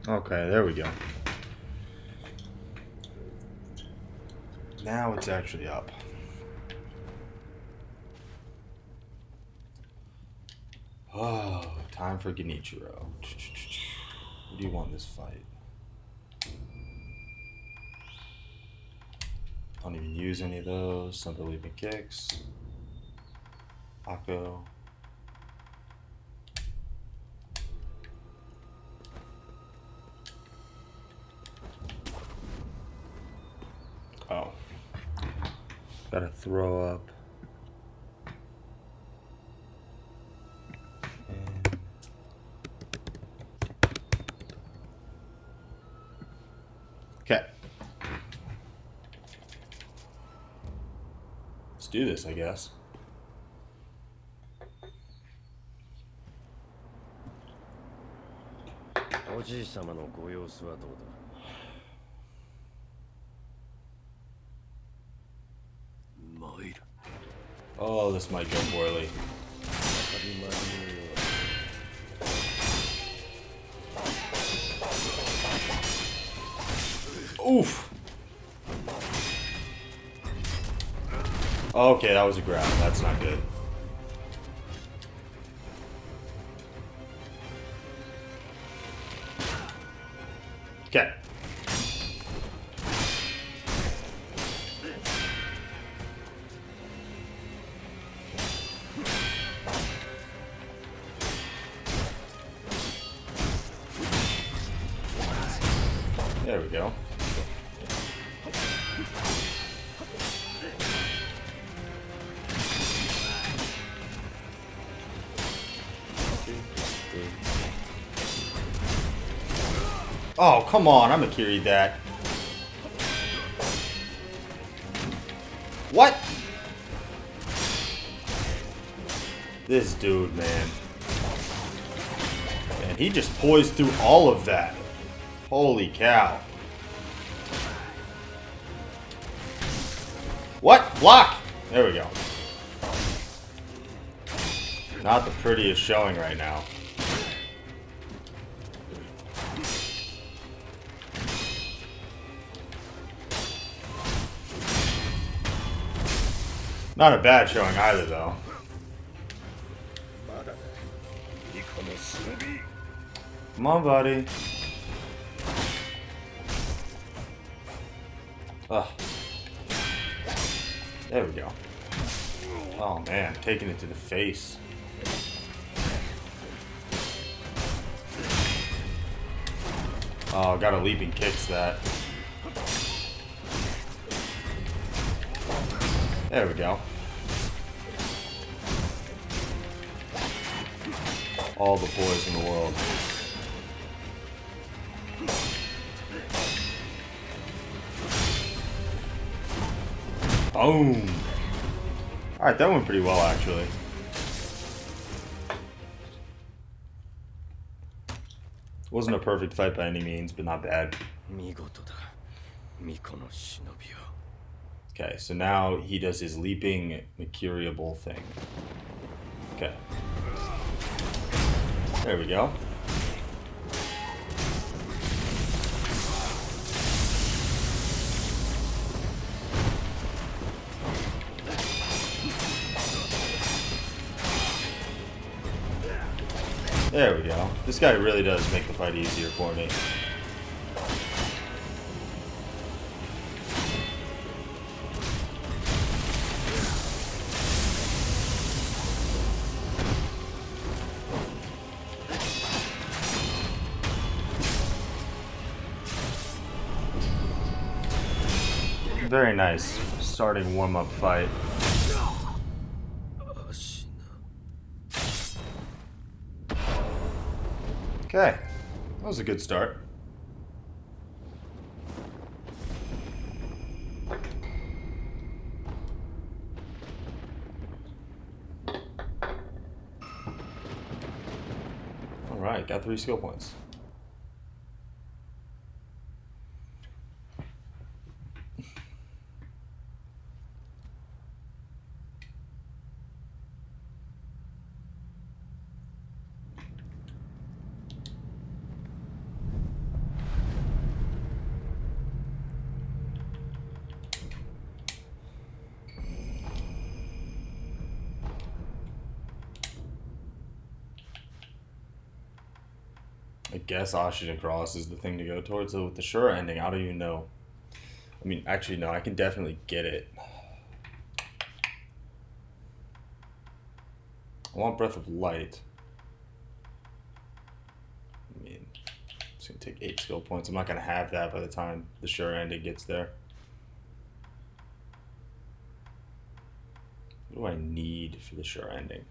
Okay, there we go. Now it's actually up. Oh, time for Genichiro. What do you want in this fight? Don't even use any of those. Some leaping kicks. Akko. Oh. Gotta throw up. And... Okay. Let's do this, I guess. Oh, this might go poorly. Oof! Okay, that was a grab. That's not good. Okay. There we go. Oh, come on. I'm gonna carry that. What? This dude, man. And he just poised through all of that. Holy cow. What? Block! There we go. Not the prettiest showing right now. Not a bad showing either, though. Come on, buddy. Ugh. There we go. Oh, man. Taking it to the face. Oh, got a leaping kicks that. There we go. All the poise in the world. Boom! Alright, that went pretty well, actually. Wasn't a perfect fight by any means, but not bad. Okay, so now he does his leaping mercuriable thing. Okay. There we go. There we go. This guy really does make the fight easier for me. Very nice starting warm-up fight. Okay, that was a good start. Alright, got 3 skill points. guess Ocean Cross is the thing to go towards. So with the Shura ending, I don't even know. I mean, actually, no, I can definitely get it. I want Breath of Light. I mean, it's going to take 8 skill points. I'm not going to have that by the time the Shura ending gets there. What do I need for the Shura ending?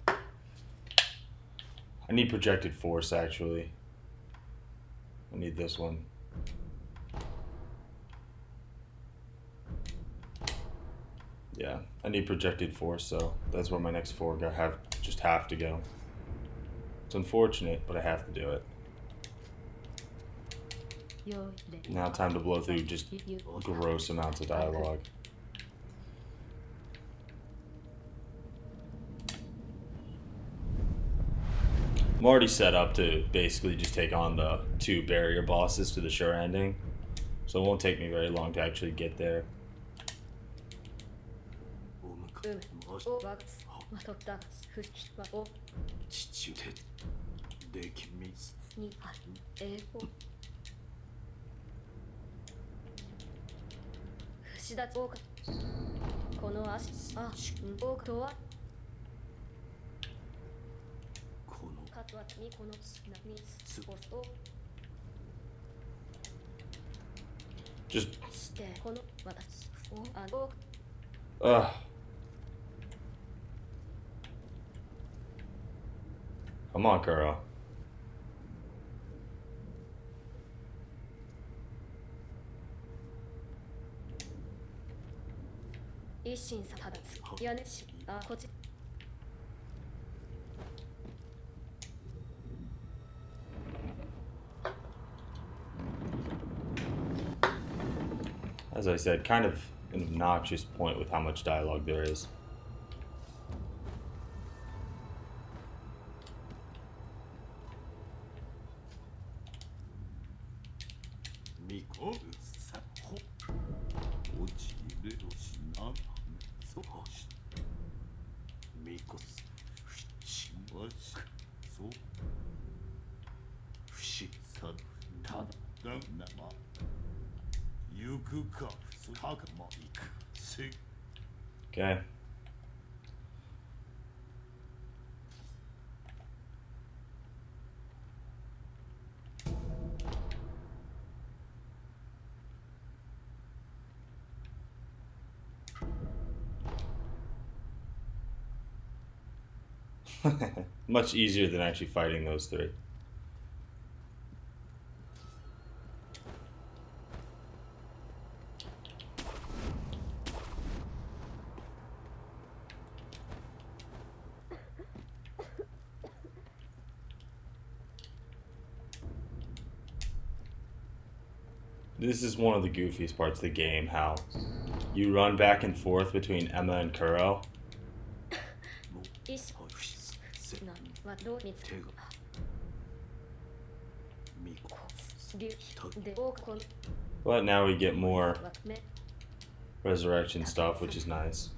I need Projected Force, actually. I need this one. Yeah, I need Projected Force, so that's where my next 4 just have to go. It's unfortunate, but I have to do it. Now time to blow through just gross amounts of dialogue. I'm already set up to basically just take on the 2 barrier bosses to the Shura ending, so it won't take me very long to actually get there. Just come on, Kuro. As I said, kind of an obnoxious point with how much dialogue there is. Okay. Much easier than actually fighting those 3. This is one of the goofiest parts of the game, how you run back and forth between Emma and Kuro. But now we get more resurrection stuff, which is nice.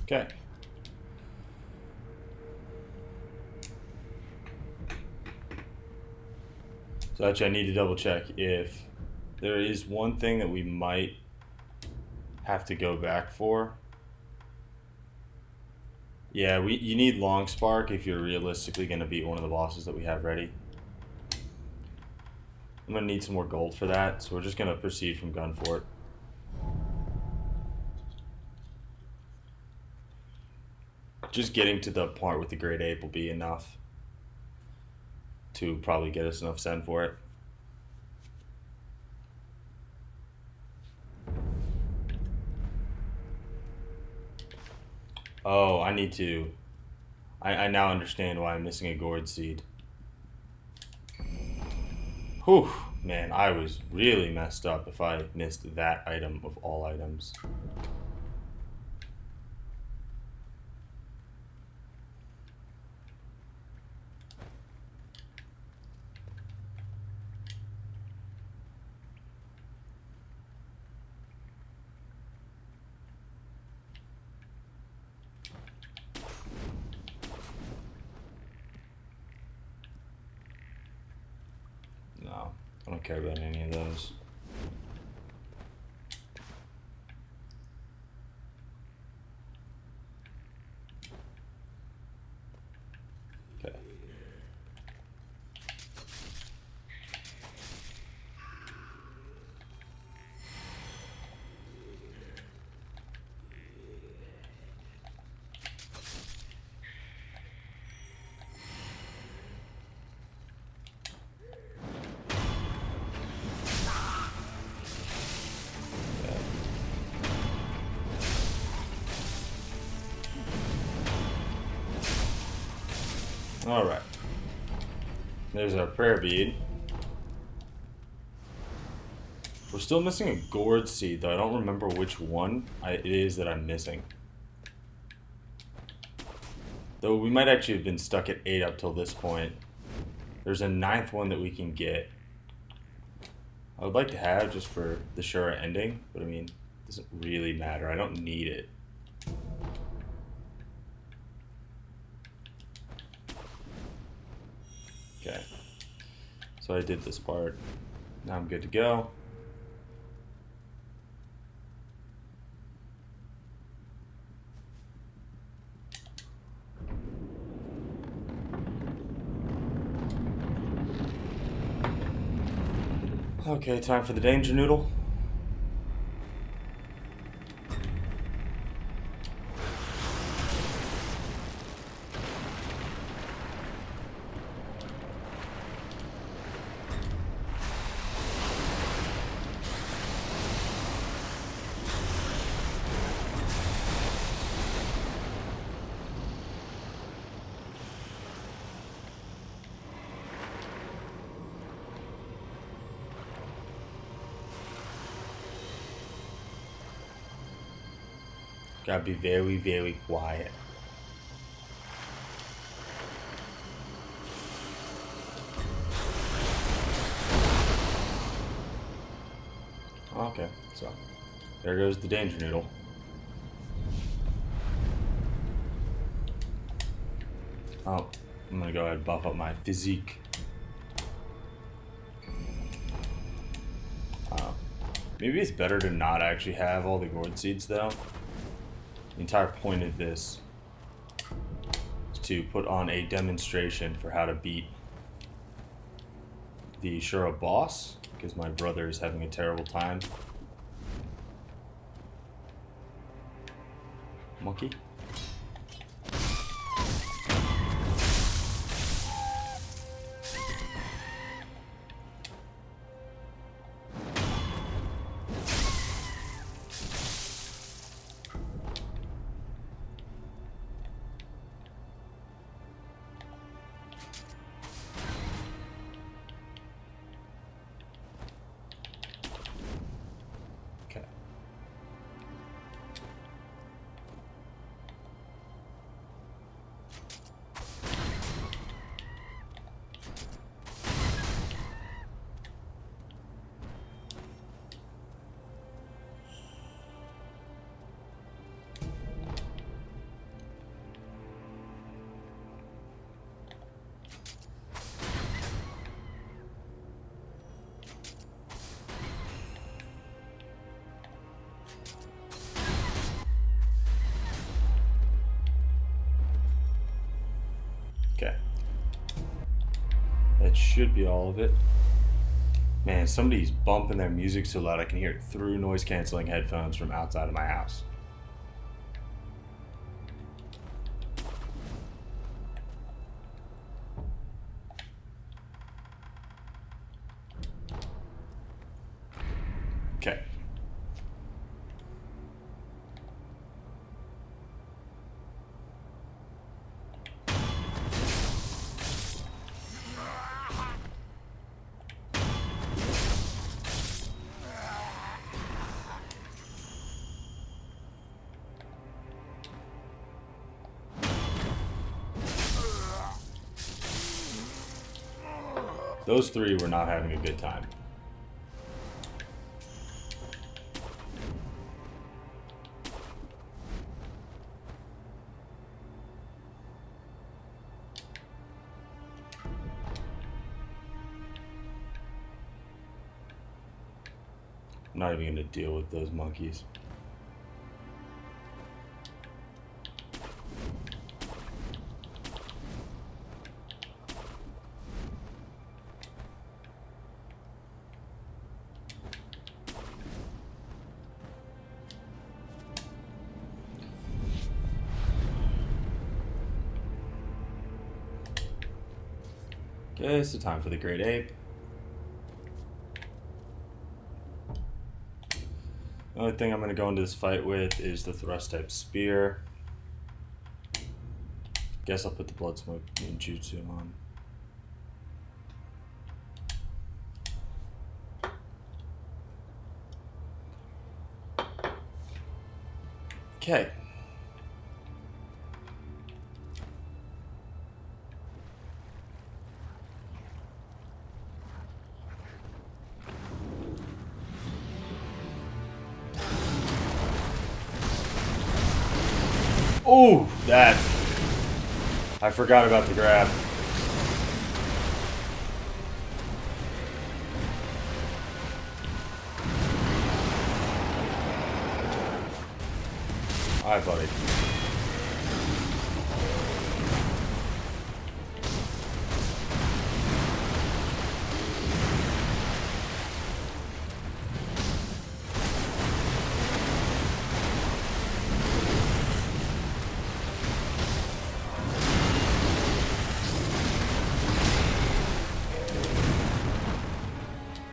Okay. So actually, I need to double check if there is one thing that we might have to go back for. Yeah, you need Long Spark if you're realistically going to beat one of the bosses that we have ready. I'm going to need some more gold for that, so we're just going to proceed from Gunfort. Just getting to the part with the Great Ape will be enough to probably get us enough Sen for it. Oh, I need to. I now understand why I'm missing a gourd seed. Whew, man, I was really messed up if I missed that item of all items. No, I don't care about any of those. Okay. Alright. There's our prayer bead. We're still missing a gourd seed, though I don't remember which one it is that I'm missing. Though we might actually have been stuck at 8 up till this point. There's a 9th one that we can get. I would like to have just for the Shura ending, but I mean, it doesn't really matter. I don't need it. Okay. So I did this part. Now I'm good to go. Okay, time for the danger noodle. Gotta be very, very quiet. Okay, so there goes the danger noodle. Oh, I'm gonna go ahead and buff up my physique. Maybe it's better to not actually have all the gourd seeds though. The entire point of this is to put on a demonstration for how to beat the Shura boss, because my brother is having a terrible time. Monkey. Okay. Okay. That should be all of it. Man, somebody's bumping their music so loud I can hear it through noise canceling headphones from outside of my house. Okay. Those three were not having a good time. I'm not even going to deal with those monkeys. Okay, so time for the Great Ape. The only thing I'm going to go into this fight with is the thrust type spear. Guess I'll put the blood smoke ninjutsu on. Okay. Oh, that. I forgot about the grab. Alright, buddy.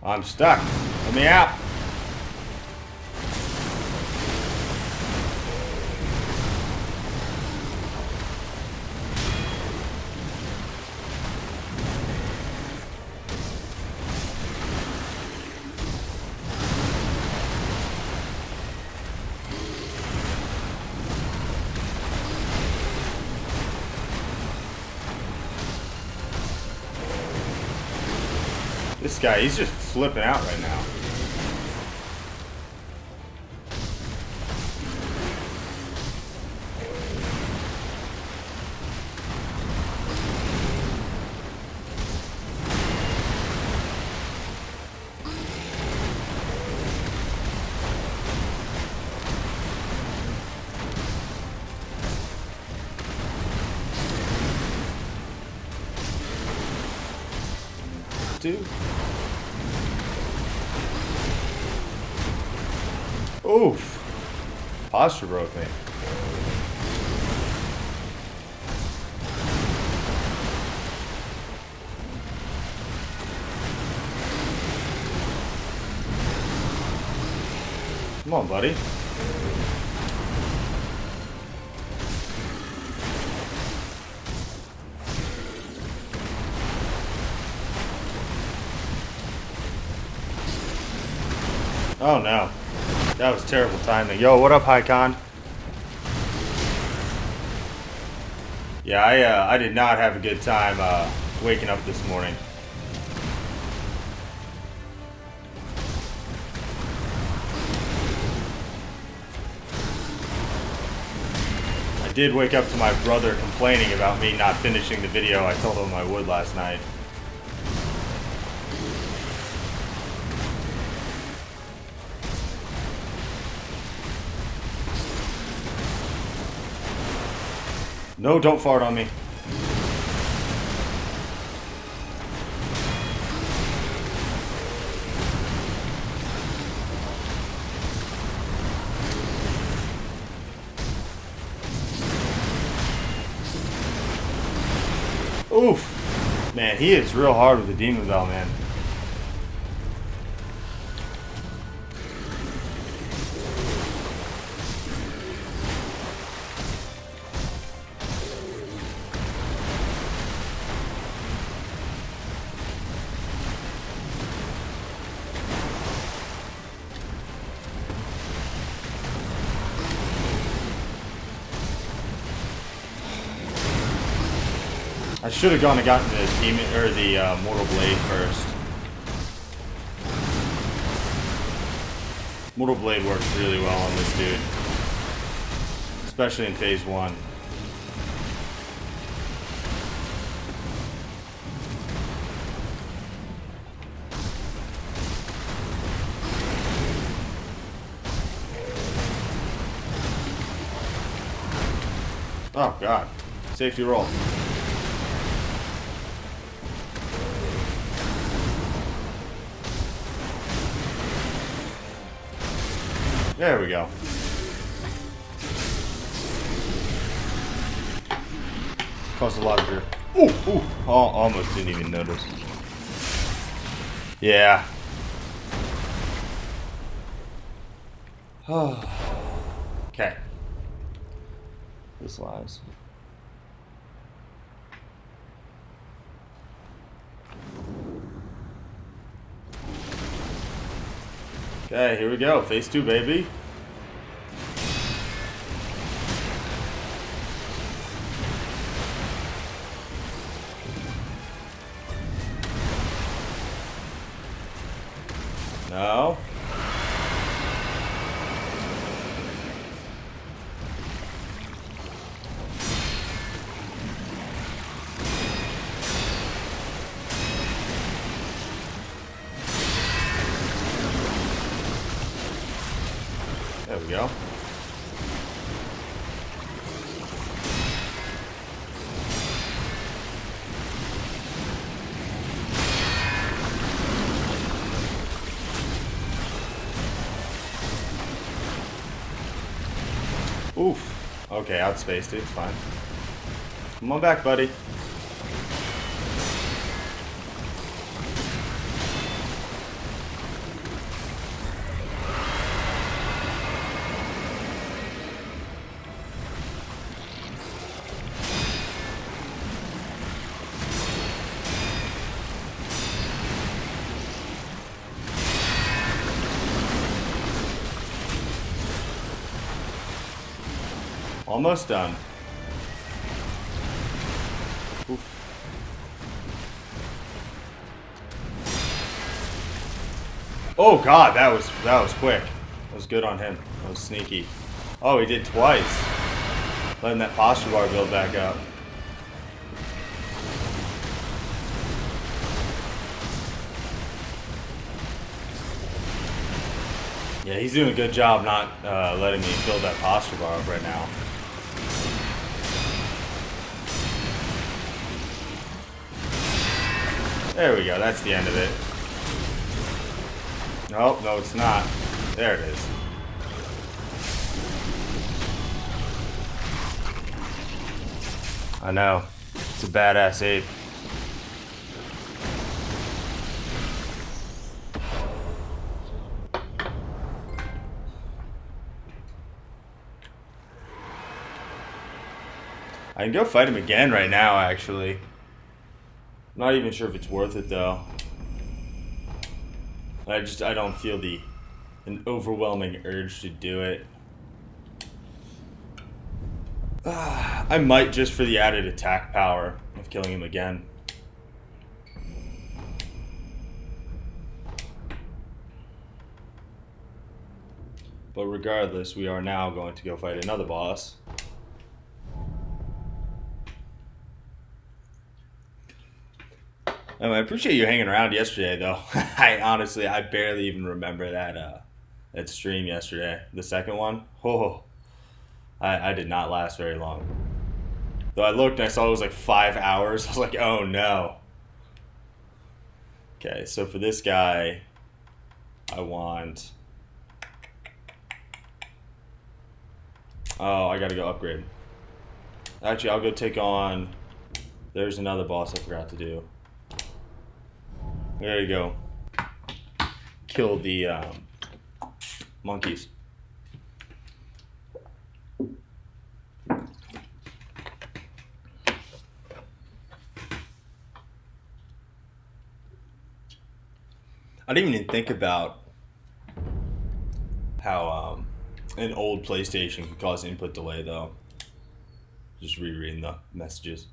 I'm stuck. Let me out. This guy, he's just flipping out right now. Dude. Oof. Posture broke me. Come on, buddy. Oh no. That was terrible timing. Yo, what up, Hycon? Yeah, I did not have a good time waking up this morning. I did wake up to my brother complaining about me not finishing the video I told him I would last night. No, don't fart on me. Oof. Man, he hits real hard with the Demon Bell, man. I I should have gone and gotten the demon or the Mortal Blade first. Mortal Blade works really well on this dude, especially in phase 1. Oh god. Safety roll. There we go. Caused a lot of drift. Ooh, ooh. Almost didn't even notice. Yeah. Okay. This lies. Okay, here we go. Phase 2, baby. No. There we go. Oof. Okay, outspaced it. It's fine. Come on back, buddy. Almost done. Oof. Oh god, that was quick. That was good on him. That was sneaky. Oh, he did twice. Letting that posture bar build back up. Yeah, he's doing a good job not letting me build that posture bar up right now. There we go, that's the end of it. Oh, no, it's not. There it is. I know. It's a badass ape. I can go fight him again right now, actually. I'm not even sure if it's worth it, though. I don't feel an overwhelming urge to do it. I might just for the added attack power of killing him again. But regardless, we are now going to go fight another boss. I appreciate you hanging around yesterday, though. I barely even remember that stream yesterday. The second one, I did not last very long. Though I looked and I saw it was like 5 hours. I was like, oh no. Okay, so for this guy, I want. Oh, I gotta go upgrade. Actually, I'll go take on. There's another boss I forgot to do. There you go. Kill the monkeys. I didn't even think about how an old PlayStation could cause input delay, though. Just rereading the messages.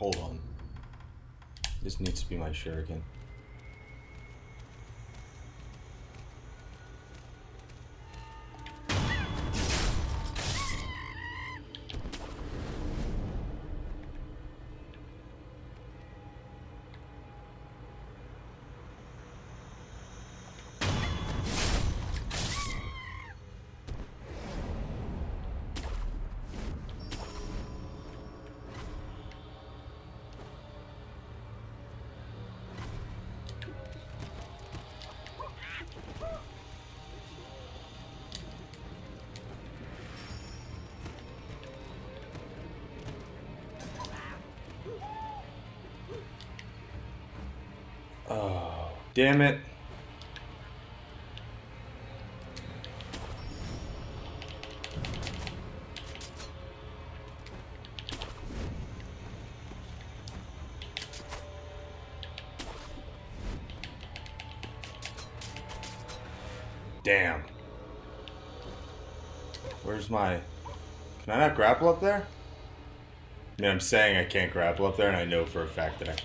Hold on. This needs to be my shuriken. Oh, damn it. Damn. Where's my... Can I not grapple up there? I mean, I'm saying I can't grapple up there, and I know for a fact that I...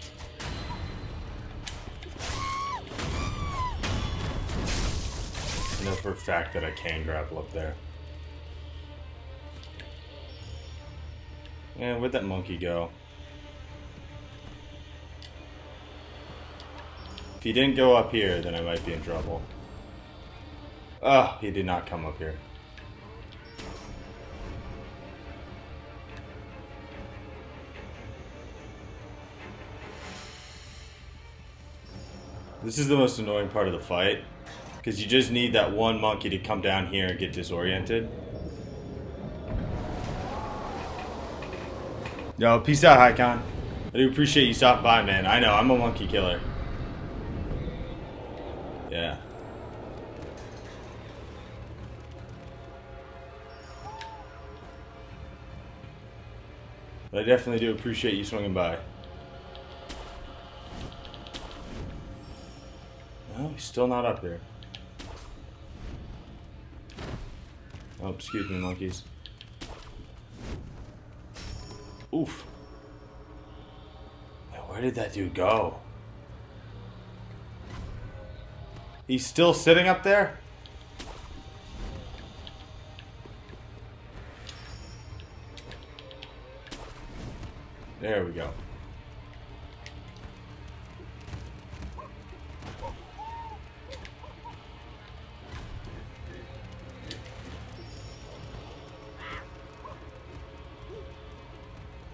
I know for a fact that I can grapple up there. And where'd that monkey go? If he didn't go up here, then I might be in trouble. Oh, he did not come up here. This is the most annoying part of the fight, because you just need that one monkey to come down here and get disoriented. Yo, peace out, Hycon. I do appreciate you stopping by, man. I know, I'm a monkey killer. Yeah. But I definitely do appreciate you swinging by. No, he's still not up here. Oh, excuse me, monkeys. Oof. Man, where did that dude go? He's still sitting up there? There we go.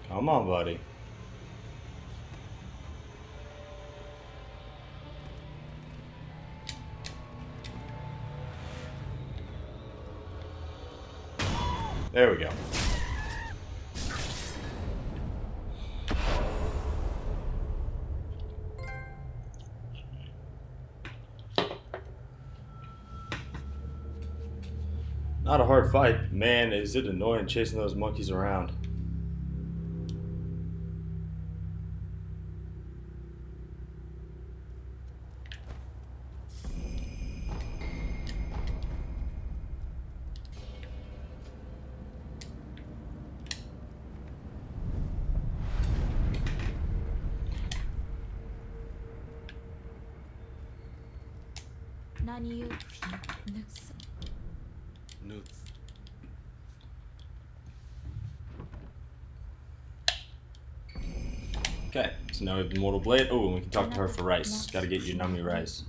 Come on, buddy. There we go. Not a hard fight. Man, is it annoying chasing those monkeys around. Okay, so now we have the Mortal Blade. Oh, and we can talk to her for rice. Gotta get you Nami rice.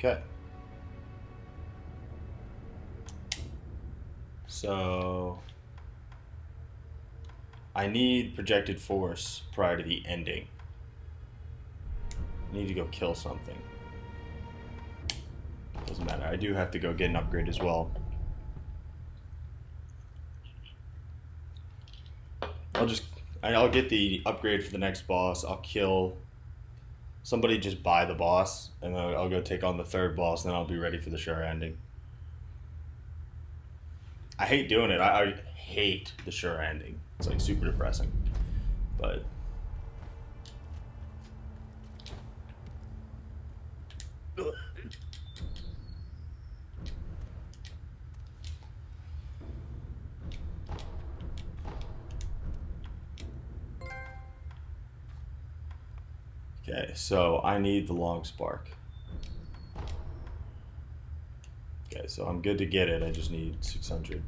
Okay. So I need projected force prior to the ending. I need to go kill something. Doesn't matter. I do have to go get an upgrade as well. I'll get the upgrade for the next boss. I'll kill somebody just by the boss, and then I'll go take on the third boss, and then I'll be ready for the Shura ending. I hate doing it. I hate the Shura ending. It's like super depressing. But okay, so I need the long spark. Okay, so I'm good to get it. I just need 600.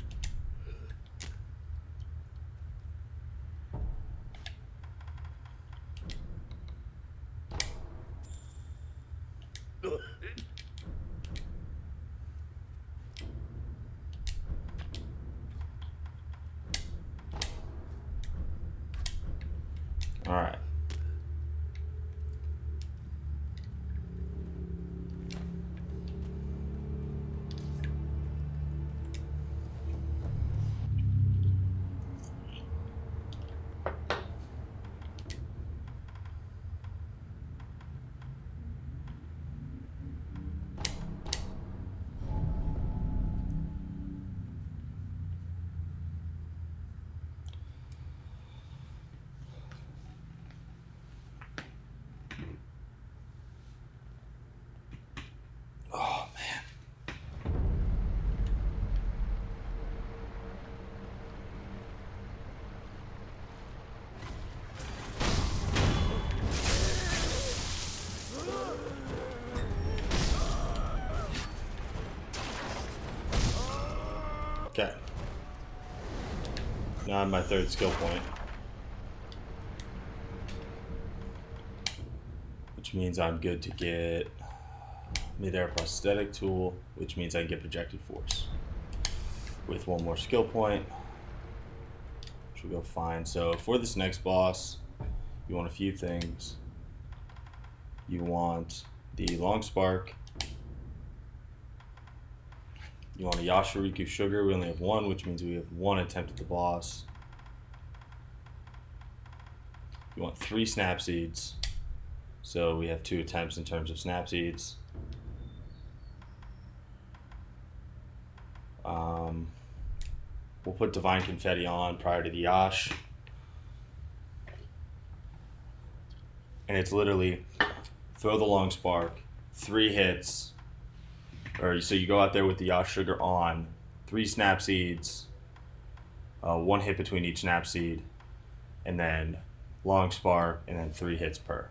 All right. Oh man. Okay. Now I'm my third skill point. Which means I'm good to get mid-air prosthetic tool, which means I can get projected force. With one more skill point, which will go fine. So for this next boss, you want a few things. You want the long spark. You want a Yashariku sugar. We only have one, which means we have one attempt at the boss. You want 3 snap seeds. So we have 2 attempts in terms of snap seeds. We'll put Divine Confetti on prior to the Yash. And it's literally throw the long spark, 3 hits. So you go out there with the Yash sugar on, 3 snap seeds, 1 hit between each snap seed, and then long spark, and then 3 hits per.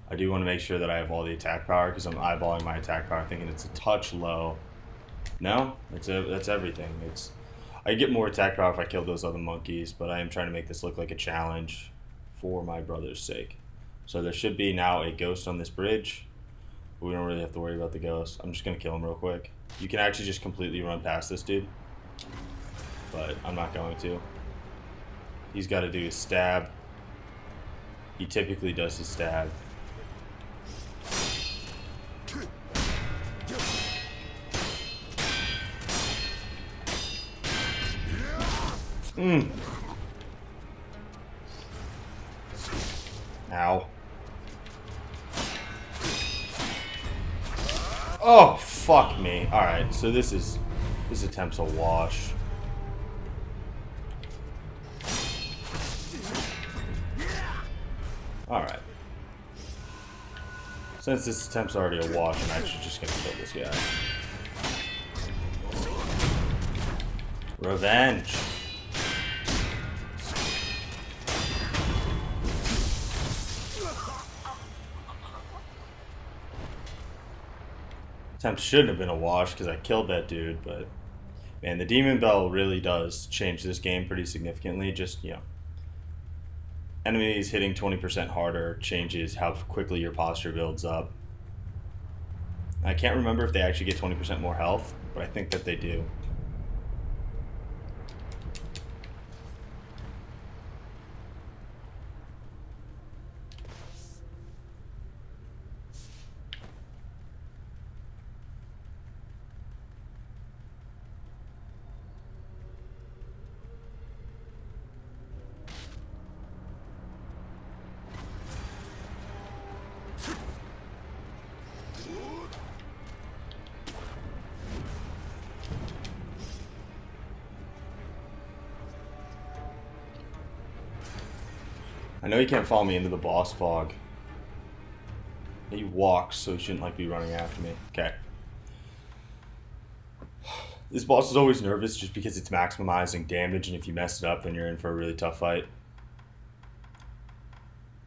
I do want to make sure that I have all the attack power because I'm eyeballing my attack power, thinking it's a touch low. No, that's everything. I get more attack power if I kill those other monkeys, but I am trying to make this look like a challenge for my brother's sake. So there should be now a ghost on this bridge. But we don't really have to worry about the ghost. I'm just going to kill him real quick. You can actually just completely run past this dude, but I'm not going to. He's got to do his stab. He typically does his stab. Ow. Oh, fuck me. Alright, so this attempt's a wash. Alright. Since this attempt's already a wash, I'm actually just gonna kill this guy. Revenge. Attempt shouldn't have been a wash because I killed that dude, but man, the Demon Bell really does change this game pretty significantly. Just, enemies hitting 20% harder changes how quickly your posture builds up. I can't remember if they actually get 20% more health, but I think that they do. I know he can't follow me into the boss fog. He walks, so he shouldn't like be running after me. Okay. This boss is always nervous just because it's maximizing damage, and if you mess it up, then you're in for a really tough fight.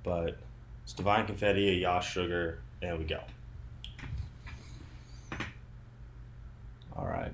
But it's Divine Confetti, a Yash Sugar, and we go. Alright.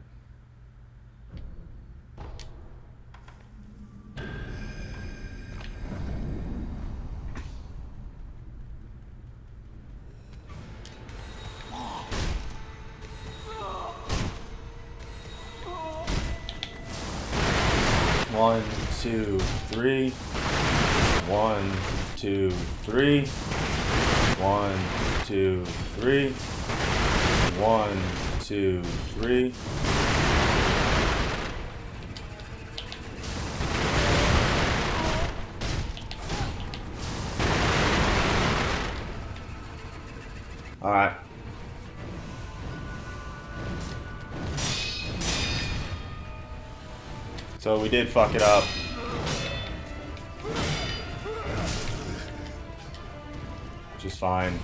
One, two, three. 1, 2, 3. 1, 2, 3. 1, 2, 3. All right. So we did fuck it up. Which is fine.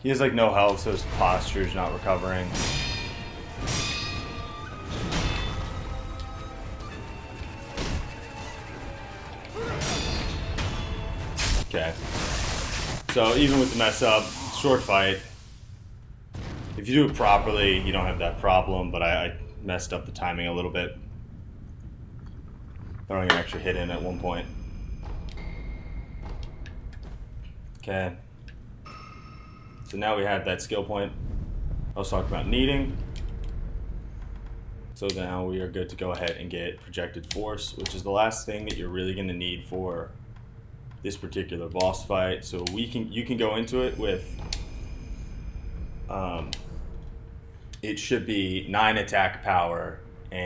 He has like no health, so his posture's not recovering. Okay. So even with the mess up, short fight. If you do it properly, you don't have that problem, but I messed up the timing a little bit. Throwing an extra hit in at one point. Okay. So now we have that skill point I was talking about needing. So now we are good to go ahead and get projected force, which is the last thing that you're really going to need for this particular boss fight. So you can go into it with it should be 9 attack power, or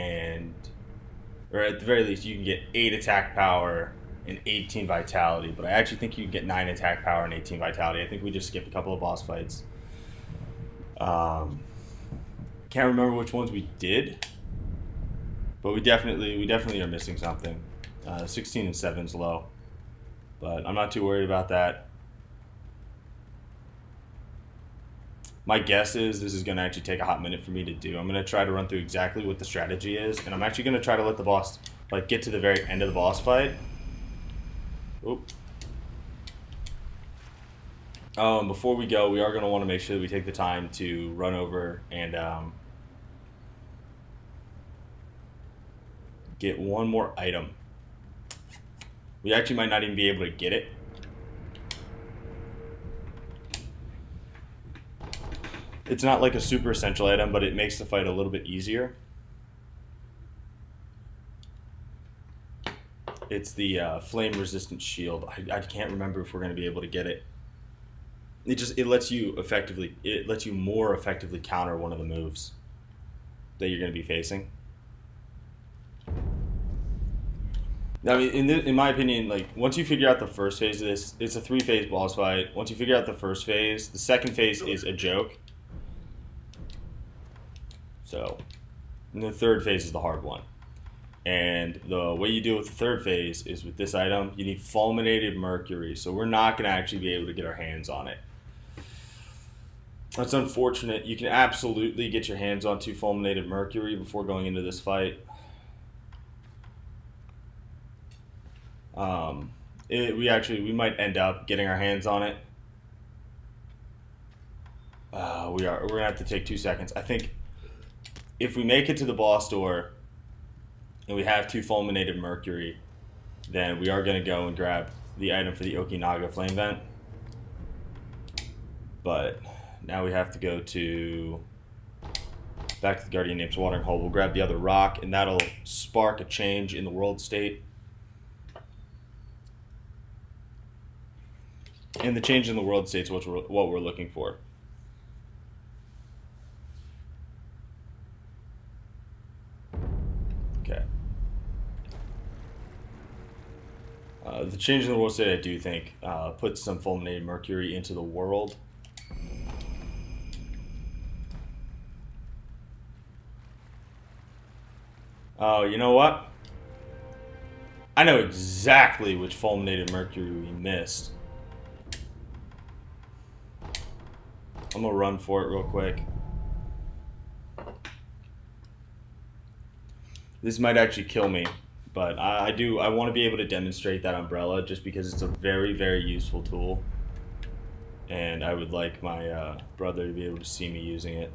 at the very least you can get 8 attack power and 18 vitality, but I actually think you can get 9 attack power and 18 vitality. I think we just skipped a couple of boss fights. Can't remember which ones we did, but we definitely are missing something. 16 and 7 is low, but I'm not too worried about that. My guess is this is going to actually take a hot minute for me to do. I'm going to try to run through exactly what the strategy is, and I'm actually going to try to let the boss like get to the very end of the boss fight. Oop. Before we go, we are going to want to make sure that we take the time to run over and get one more item. We actually might not even be able to get it. It's not like a super essential item, but it makes the fight a little bit easier. It's the flame resistant shield. I can't remember if we're going to be able to get it. It lets you more effectively counter one of the moves that you're going to be facing. I mean, in my opinion, like once you figure out the first phase of this, it's a 3-phase boss fight. Once you figure out the first phase, the second phase is a joke. So, and the third phase is the hard one. And the way you deal with the third phase is with this item. You need fulminated mercury, so we're not going to actually be able to get our hands on it. That's unfortunate. You can absolutely get your hands on 2 fulminated mercury before going into this fight. We might end up getting our hands on it. We're going to have to take 2 seconds. I think if we make it to the boss door and we have 2 fulminated mercury, then we are going to go and grab the item for the Okinaga flame vent. But now we have to go back to the Guardian Apes watering hole. We'll grab the other rock, and that'll spark a change in the world state. And the change in the world state is what we're looking for. Okay. The change in the world state, I do think, puts some fulminated mercury into the world. Oh, you know what? I know exactly which fulminated mercury we missed. I'm gonna run for it real quick. This might actually kill me, but I want to be able to demonstrate that umbrella just because it's a very, very useful tool. And I would like my brother to be able to see me using it.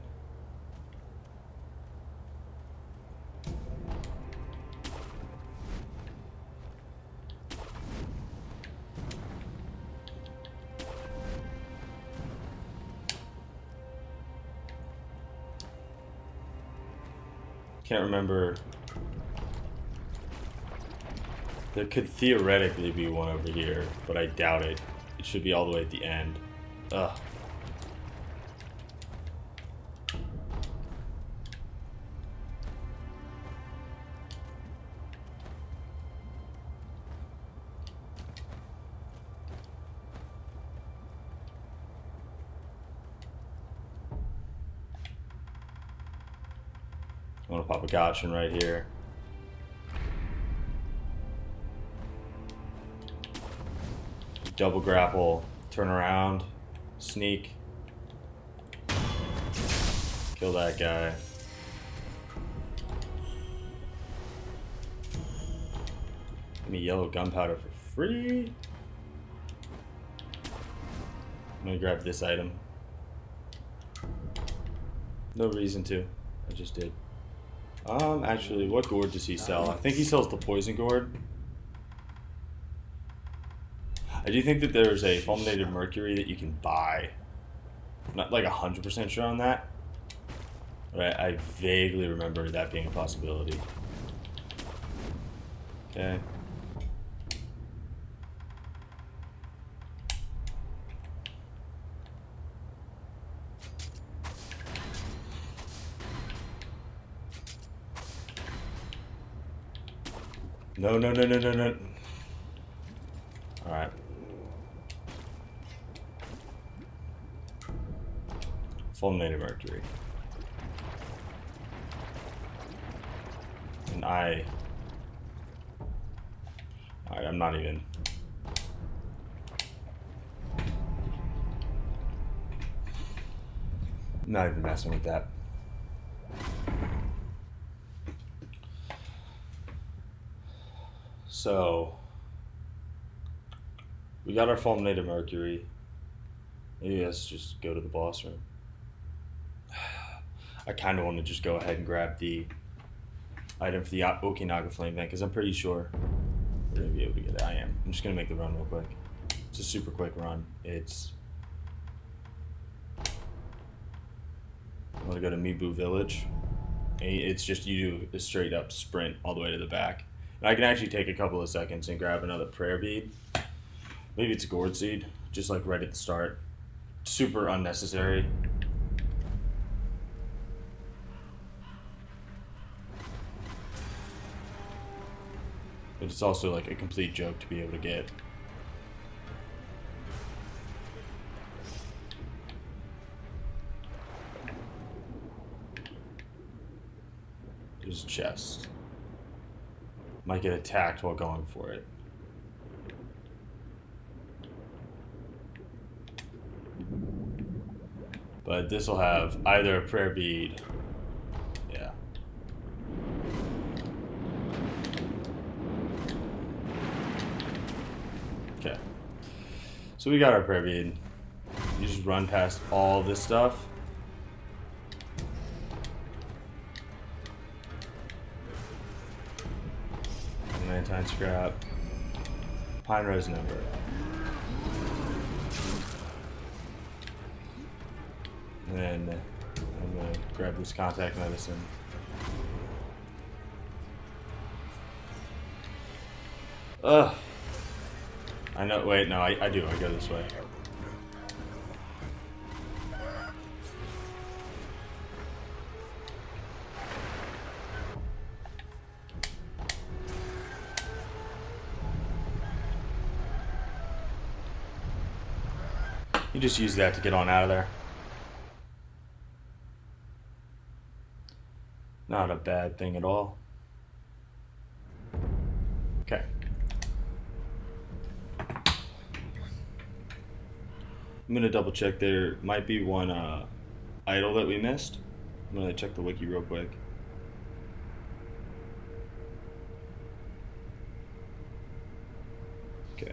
Can't remember. There could theoretically be one over here, but I doubt it. It should be all the way at the end. Ugh. I'm gonna pop a gotcha right here. Double grapple, turn around, sneak, kill that guy. Give me yellow gunpowder for free. I'm gonna grab this item. No reason to. I just did. Actually, what gourd does he sell? I think he sells the poison gourd. I do think that there's a fulminated mercury that you can buy. I'm not like 100% sure on that. But I vaguely remember that being a possibility. Okay. No, no, no, no, no, no. Alright. Fulminated mercury. And alright, I'm not even. Not even messing with that. So, we got our fulminated mercury. Maybe let's just go to the boss room. I kind of want to just go ahead and grab the item for the Okinaga Flame Vent because I'm pretty sure we're going to be able to get it. I am. I'm just going to make the run real quick. It's a super quick run. I'm going to go to Mibu Village. It's just you do a straight up sprint all the way to the back. And I can actually take a couple of seconds and grab another prayer bead. Maybe it's a gourd seed, just like right at the start. Super unnecessary. But it's also like a complete joke to be able to get. There's a chest. Might get attacked while going for it. But this will have either a prayer bead. Yeah. Okay. So we got our prayer bead. You just run past all this stuff. Lantine scrap. Pine resin number. And then I'm gonna grab this contact medicine. Ugh. I know, wait, no, I do. I go this way. You just use that to get on out of there. Not a bad thing at all. Okay. I'm gonna double check. There might be one idol that we missed. I'm gonna check the wiki real quick. Okay.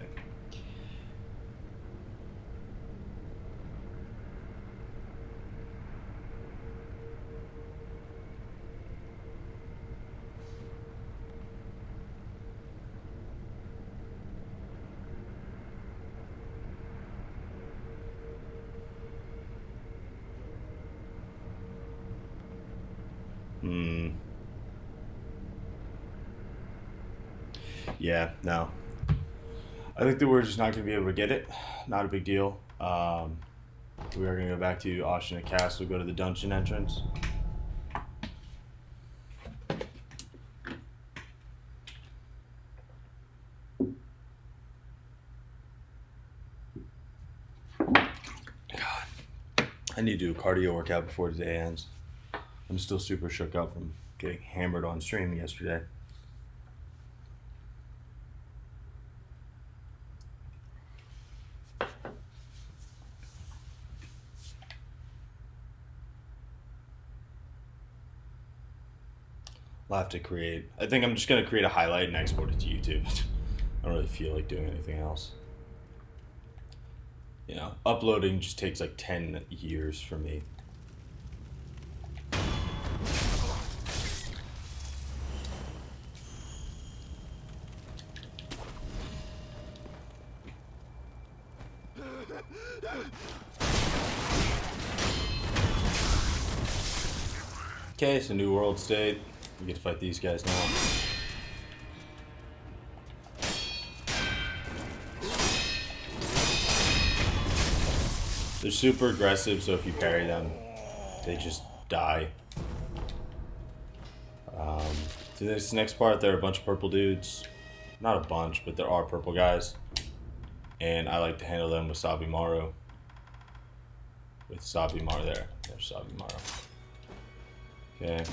Yeah, no. I think that we're just not going to be able to get it. Not a big deal. We are going to go back to Ashina Castle, go to the dungeon entrance. God. I need to do a cardio workout before today ends. I'm still super shook up from getting hammered on stream yesterday. I'll have to create. I think I'm just going to create a highlight and export it to YouTube. I don't really feel like doing anything else. You know, uploading just takes like 10 years for me. Okay, so new world state. We get to fight these guys now. They're super aggressive, so if you parry them, they just die. To this next part, there are a bunch of purple dudes. Not a bunch, but there are purple guys. And I like to handle them with Sabimaru. With Sabimaru there. There's Sabimaru. Okay.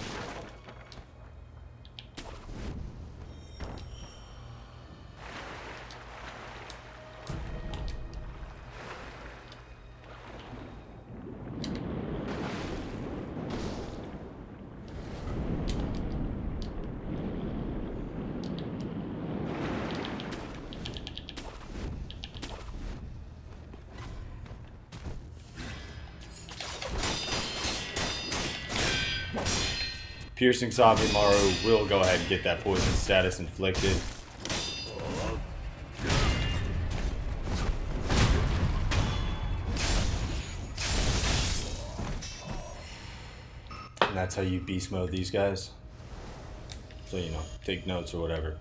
Piercing Sabimaru will go ahead and get that poison status inflicted. And that's how you beast mode these guys. So, you know, take notes or whatever.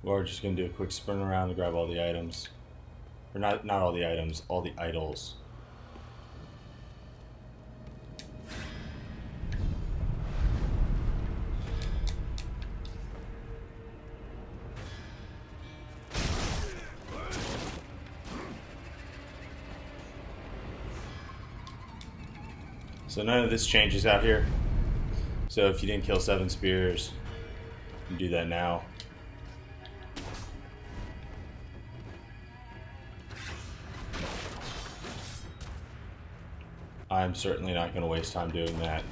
We're just going to do a quick sprint around to grab all the items. Or not all the items, all the idols. So none of this changes out here. So if you didn't kill 7 spears, you do that now. I'm certainly not going to waste time doing that.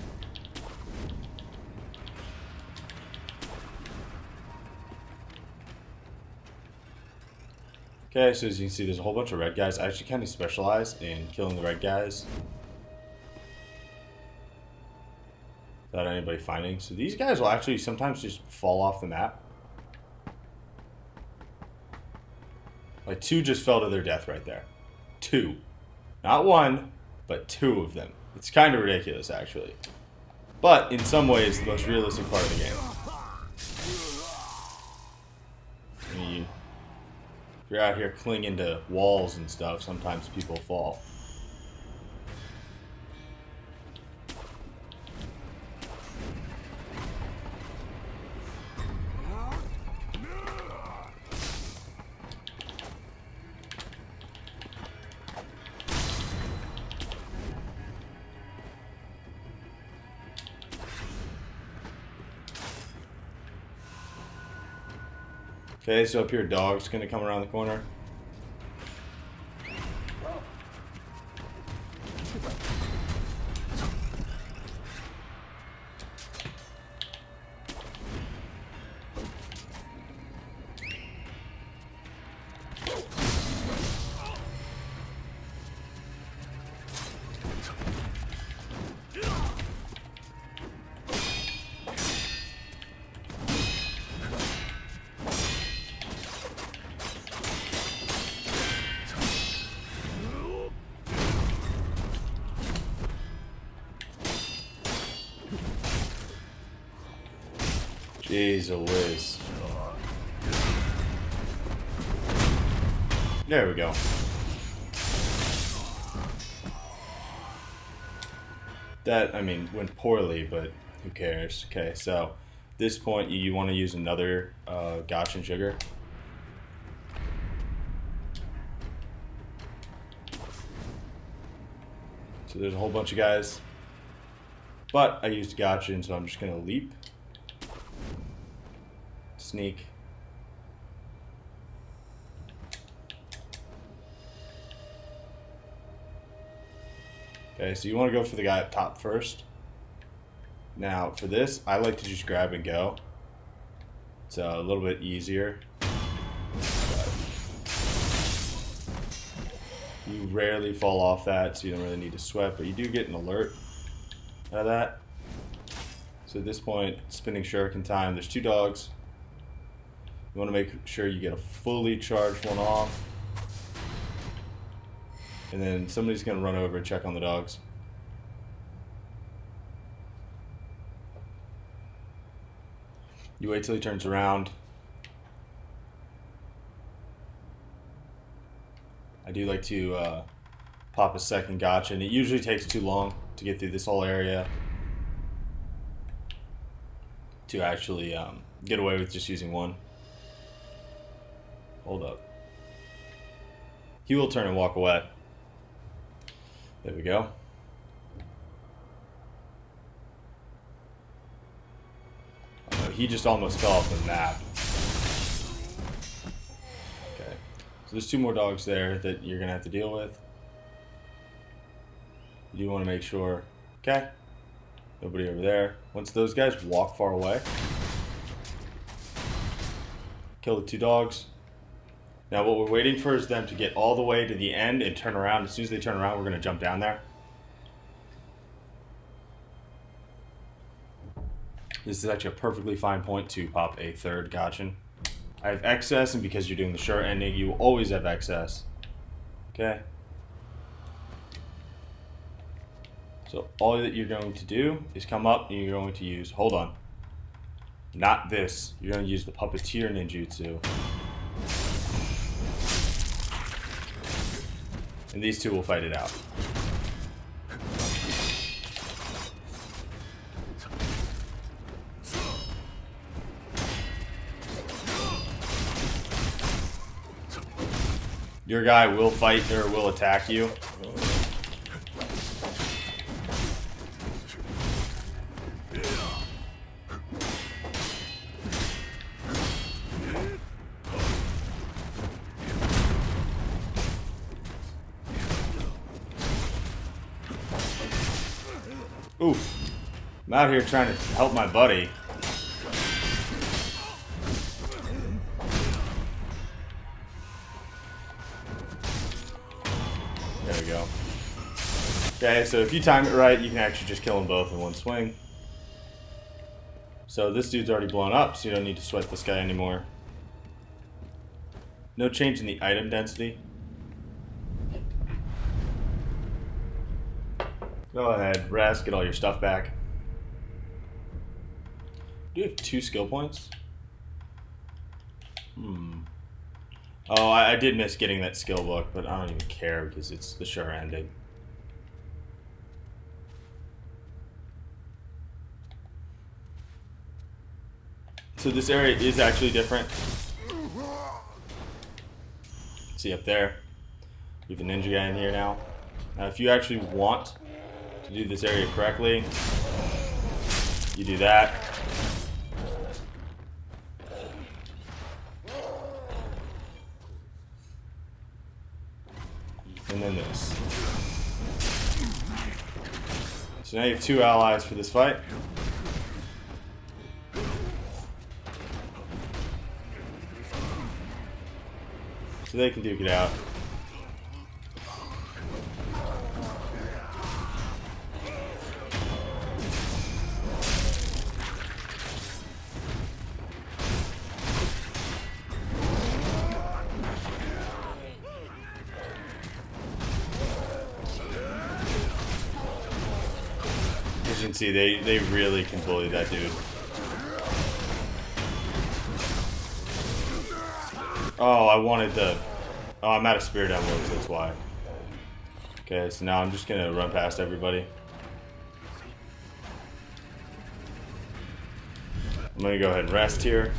Okay, so as you can see, there's a whole bunch of red guys. I actually kind of specialize in killing the red guys without anybody finding. So these guys will actually sometimes just fall off the map. Like 2 just fell to their death right there. 2. Not 1. But 2 of them. It's kind of ridiculous, actually. But, in some ways, the most realistic part of the game. If you're out here clinging to walls and stuff, sometimes people fall. Okay, so up here, dog's gonna come around the corner. Jeez Louise. There we go. That, I mean, went poorly, but who cares? Okay, so at this point you want to use another gotcha and sugar. So there's a whole bunch of guys. But I used gotcha, and so I'm just going to leap. Sneak. Okay, so you want to go for the guy up top first. Now, for this, I like to just grab and go. It's a little bit easier. But you rarely fall off that, so you don't really need to sweat, but you do get an alert out of that. So at this point, spinning shuriken time. There's two dogs. You want to make sure you get a fully charged one off. And then somebody's going to run over and check on the dogs. You wait till he turns around. I do like to pop a second gotcha, and it usually takes too long to get through this whole area to actually get away with just using one. Hold up. He will turn and walk away. There we go. Oh, he just almost fell off the map. Okay. So there's two more dogs there that you're going to have to deal with. You do want to make sure. Okay. Nobody over there. Once those guys walk far away, kill the two dogs. Now what we're waiting for is them to get all the way to the end and turn around. As soon as they turn around, we're going to jump down there. This is actually a perfectly fine point to pop a third gotcha. I have excess, and because you're doing the Shura ending, you will always have excess. Okay. So all that you're going to do is come up and you're going to use, hold on, not this. You're going to use the puppeteer ninjutsu. And these two will fight it out. Your guy will fight or will attack you. Oof. I'm out here trying to help my buddy. There we go. Okay, so if you time it right, you can actually just kill them both in one swing. So this dude's already blown up, so you don't need to sweat this guy anymore. No change in the item density. Go ahead, rest, get all your stuff back. Do you have 2 skill points? Oh, I did miss getting that skill book, but I don't even care because it's the Shura ending. So this area is actually different. See up there? We have a ninja guy in here now. Now if you actually want to do this area correctly, you do that. and then this. So now you have 2 allies for this fight. So they can duke it out. As you can see, they really can bully that dude. Oh, I wanted the... Oh, I'm out of spirit emeralds, that's why. Okay, so now I'm just gonna run past everybody. I'm gonna go ahead and rest here.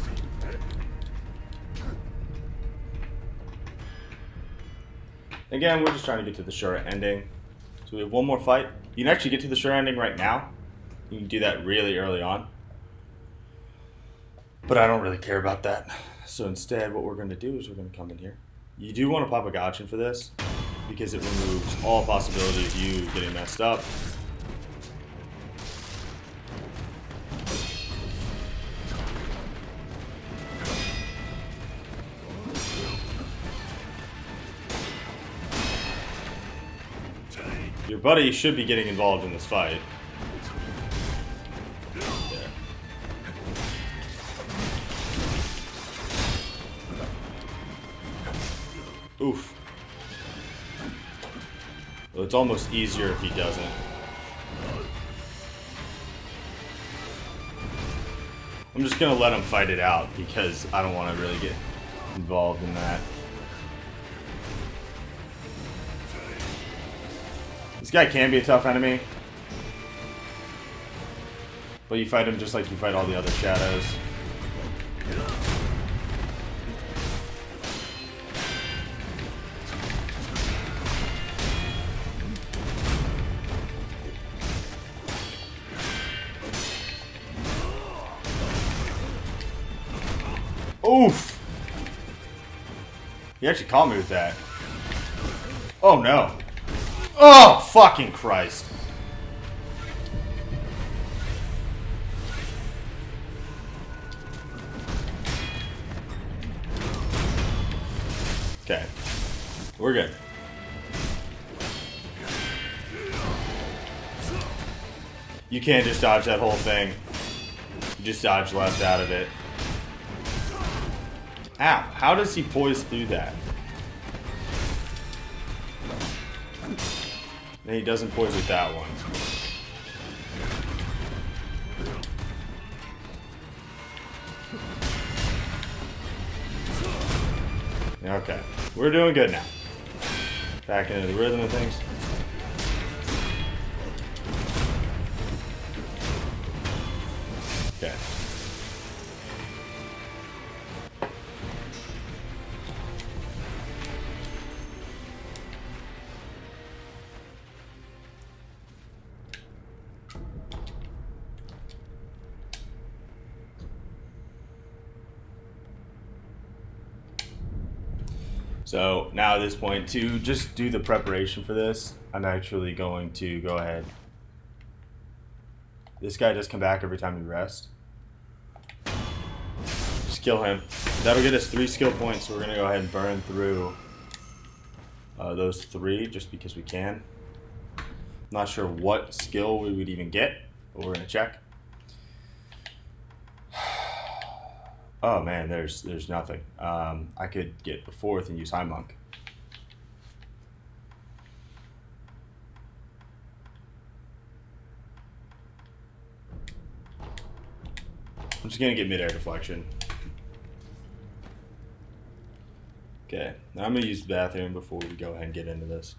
Again, we're just trying to get to the Shura ending. So we have one more fight. You can actually get to the Shura ending right now. You can do that really early on. But I don't really care about that. So instead, what we're going to do is we're going to come in here. You do want to pop a gotcha for this, because it removes all possibility of you getting messed up. Your buddy should be getting involved in this fight. There. Oof. Well, it's almost easier if he doesn't. I'm just gonna let him fight it out because I don't want to really get involved in that. This guy can be a tough enemy, but you fight him just like you fight all the other shadows. Oof! He actually caught me with that. Oh no. Oh, fucking Christ. Okay. We're good. You can't just dodge that whole thing. You just dodge left out of it. Ow. How does he poise through that? And he doesn't poise with that one. Okay. We're doing good now. Back into the rhythm of things. Okay. So now at this point, to just do the preparation for this, I'm actually going to go ahead. This guy does come back every time you rest. Just kill him. That'll get us 3 skill points, so we're going to go ahead and burn through those 3 just because we can. I'm not sure what skill we would even get, but we're going to check. Oh man, there's nothing. I could get the 4th and use High Monk. I'm just gonna get mid-air deflection. Okay, now I'm gonna use the bathroom before we go ahead and get into this.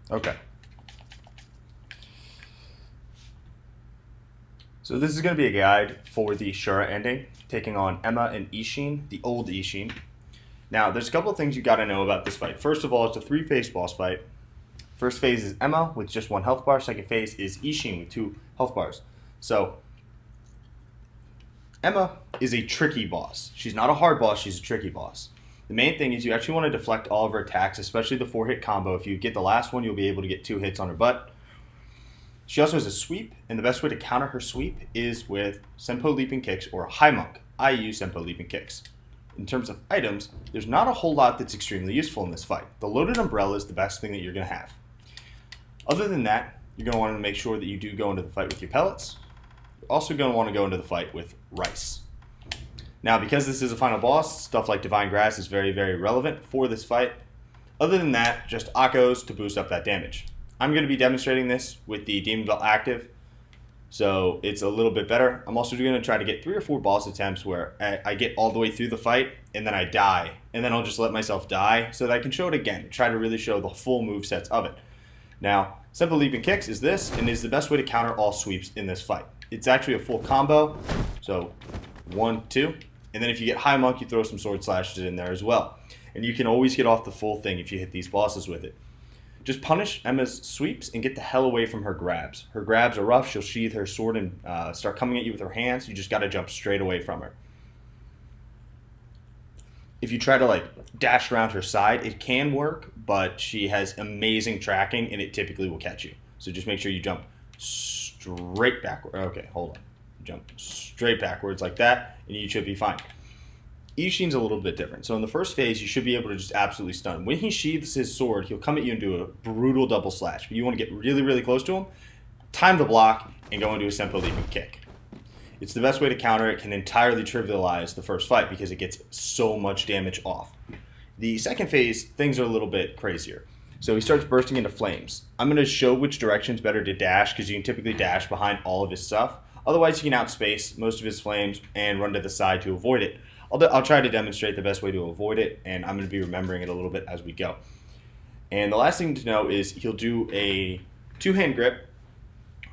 Okay. So this is going to be a guide for the Shura ending, taking on Emma and Ishin, the old Ishin. Now, there's a couple of things you got to know about this fight. First of all, it's a 3-phase boss fight. First phase is Emma with just 1 health bar. Second phase is Ishin with 2 health bars. So, Emma is a tricky boss. She's not a hard boss, she's a tricky boss. The main thing is you actually want to deflect all of her attacks, especially the 4-hit combo. If you get the last one, you'll be able to get 2 hits on her butt. She also has a sweep, and the best way to counter her sweep is with Senpo Leaping Kicks or High Monk. I use Senpo Leaping Kicks. In terms of items, there's not a whole lot that's extremely useful in this fight. The Loaded Umbrella is the best thing that you're going to have. Other than that, you're going to want to make sure that you do go into the fight with your pellets. You're also going to want to go into the fight with rice. Now, because this is a final boss, stuff like Divine Grass is very, very relevant for this fight. Other than that, just Akos to boost up that damage. I'm going to be demonstrating this with the Demon Belt active, so it's a little bit better. I'm also going to try to get 3 or 4 boss attempts where I get all the way through the fight, and then I die, and then I'll just let myself die so that I can show it again, try to really show the full movesets of it. Now, Simple Leaping Kicks is this, and is the best way to counter all sweeps in this fight. It's actually a full combo, so 1, 2, and then if you get High Monk, you throw some Sword Slashes in there as well. And you can always get off the full thing if you hit these bosses with it. Just punish Emma's sweeps and get the hell away from her grabs. Her grabs are rough. She'll sheath her sword and start coming at you with her hands. You just got to jump straight away from her. If you try to dash around her side, it can work, but she has amazing tracking and it typically will catch you. So just make sure you jump straight backward. Okay, hold on. Jump straight backwards like that, and you should be fine. Ishin's a little bit different. So in the first phase, you should be able to just absolutely stun him. When he sheathes his sword, he'll come at you and do a brutal double slash. But you want to get really, really close to him, time the block, and go into a Senpo Leaping Kick. It's the best way to counter it. Can entirely trivialize the first fight because it gets so much damage off. The second phase, things are a little bit crazier. So he starts bursting into flames. I'm going to show which direction is better to dash because you can typically dash behind all of his stuff. Otherwise, you can outspace most of his flames and run to the side to avoid it. I'll try to demonstrate the best way to avoid it, and I'm going to be remembering it a little bit as we go. And the last thing to know is he'll do a 2-hand grip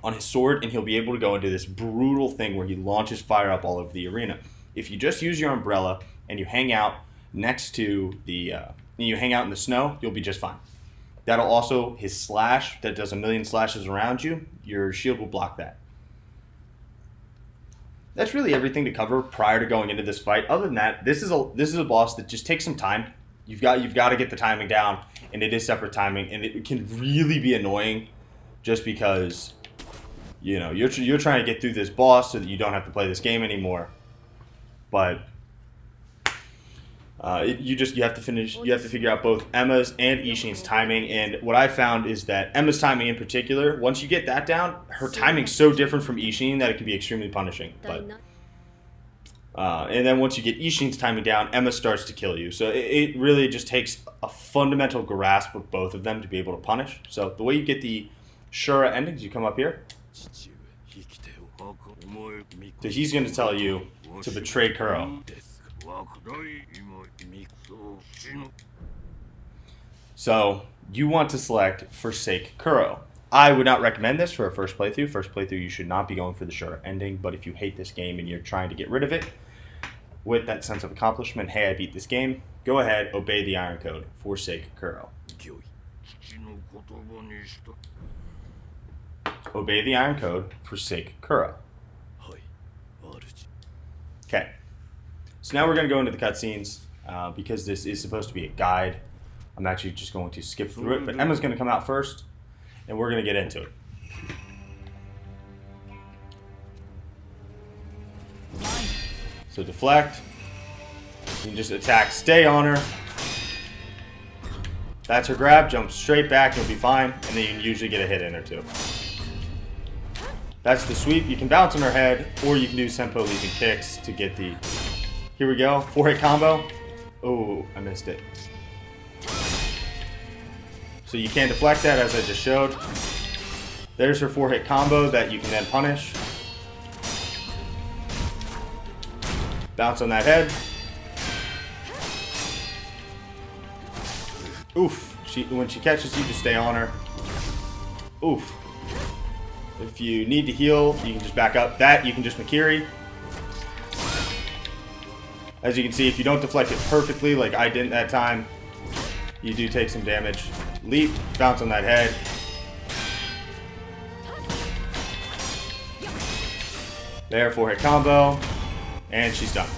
on his sword, and he'll be able to go into this brutal thing where he launches fire up all over the arena. If you just use your umbrella and you hang out next to you hang out in the snow, you'll be just fine. That'll also, his slash that does 1,000,000 slashes around you, your shield will block that. That's really everything to cover prior to going into this fight. Other than that, this is a boss that just takes some time. You've got to get the timing down, and it is separate timing, and it can really be annoying, just because you're trying to get through this boss so that you don't have to play this game anymore. But you have to figure out both Emma's and Ishin's timing, and what I found is that Emma's timing in particular, once you get that down, her timing's so different from Ishin that it can be extremely punishing. But and then once you get Ishin's timing down, Emma starts to kill you. So it really just takes a fundamental grasp of both of them to be able to punish. So the way you get the Shura endings, you come up here. So he's going to tell you to betray Kuro. So you want to select Forsake Kuro. I would not recommend this for a first playthrough. First playthrough, you should not be going for the Shura ending, but if you hate this game and you're trying to get rid of it with that sense of accomplishment, hey, I beat this game, go ahead, obey the Iron Code, Forsake Kuro. Obey the Iron Code, Forsake Kuro. Okay. So now we're going to go into the cutscenes. Because this is supposed to be a guide, I'm actually just going to skip through it. But Emma's going to come out first, and we're going to get into it. So deflect. You can just attack, stay on her. That's her grab, jump straight back, you'll be fine. And then you can usually get a hit in or two. That's the sweep. You can bounce on her head, or you can do Senpo Leaping Kicks to get the... Here we go, 4-hit combo. Oh, I missed it. So you can deflect that, as I just showed. There's her 4-hit combo that you can then punish. Bounce on that head. Oof. When she catches you, just stay on her. Oof. If you need to heal, you can just back up. That, you can just Makiri. As you can see, if you don't deflect it perfectly, like I didn't that time, you do take some damage. Leap, bounce on that head. There, 4-hit combo. And she's done.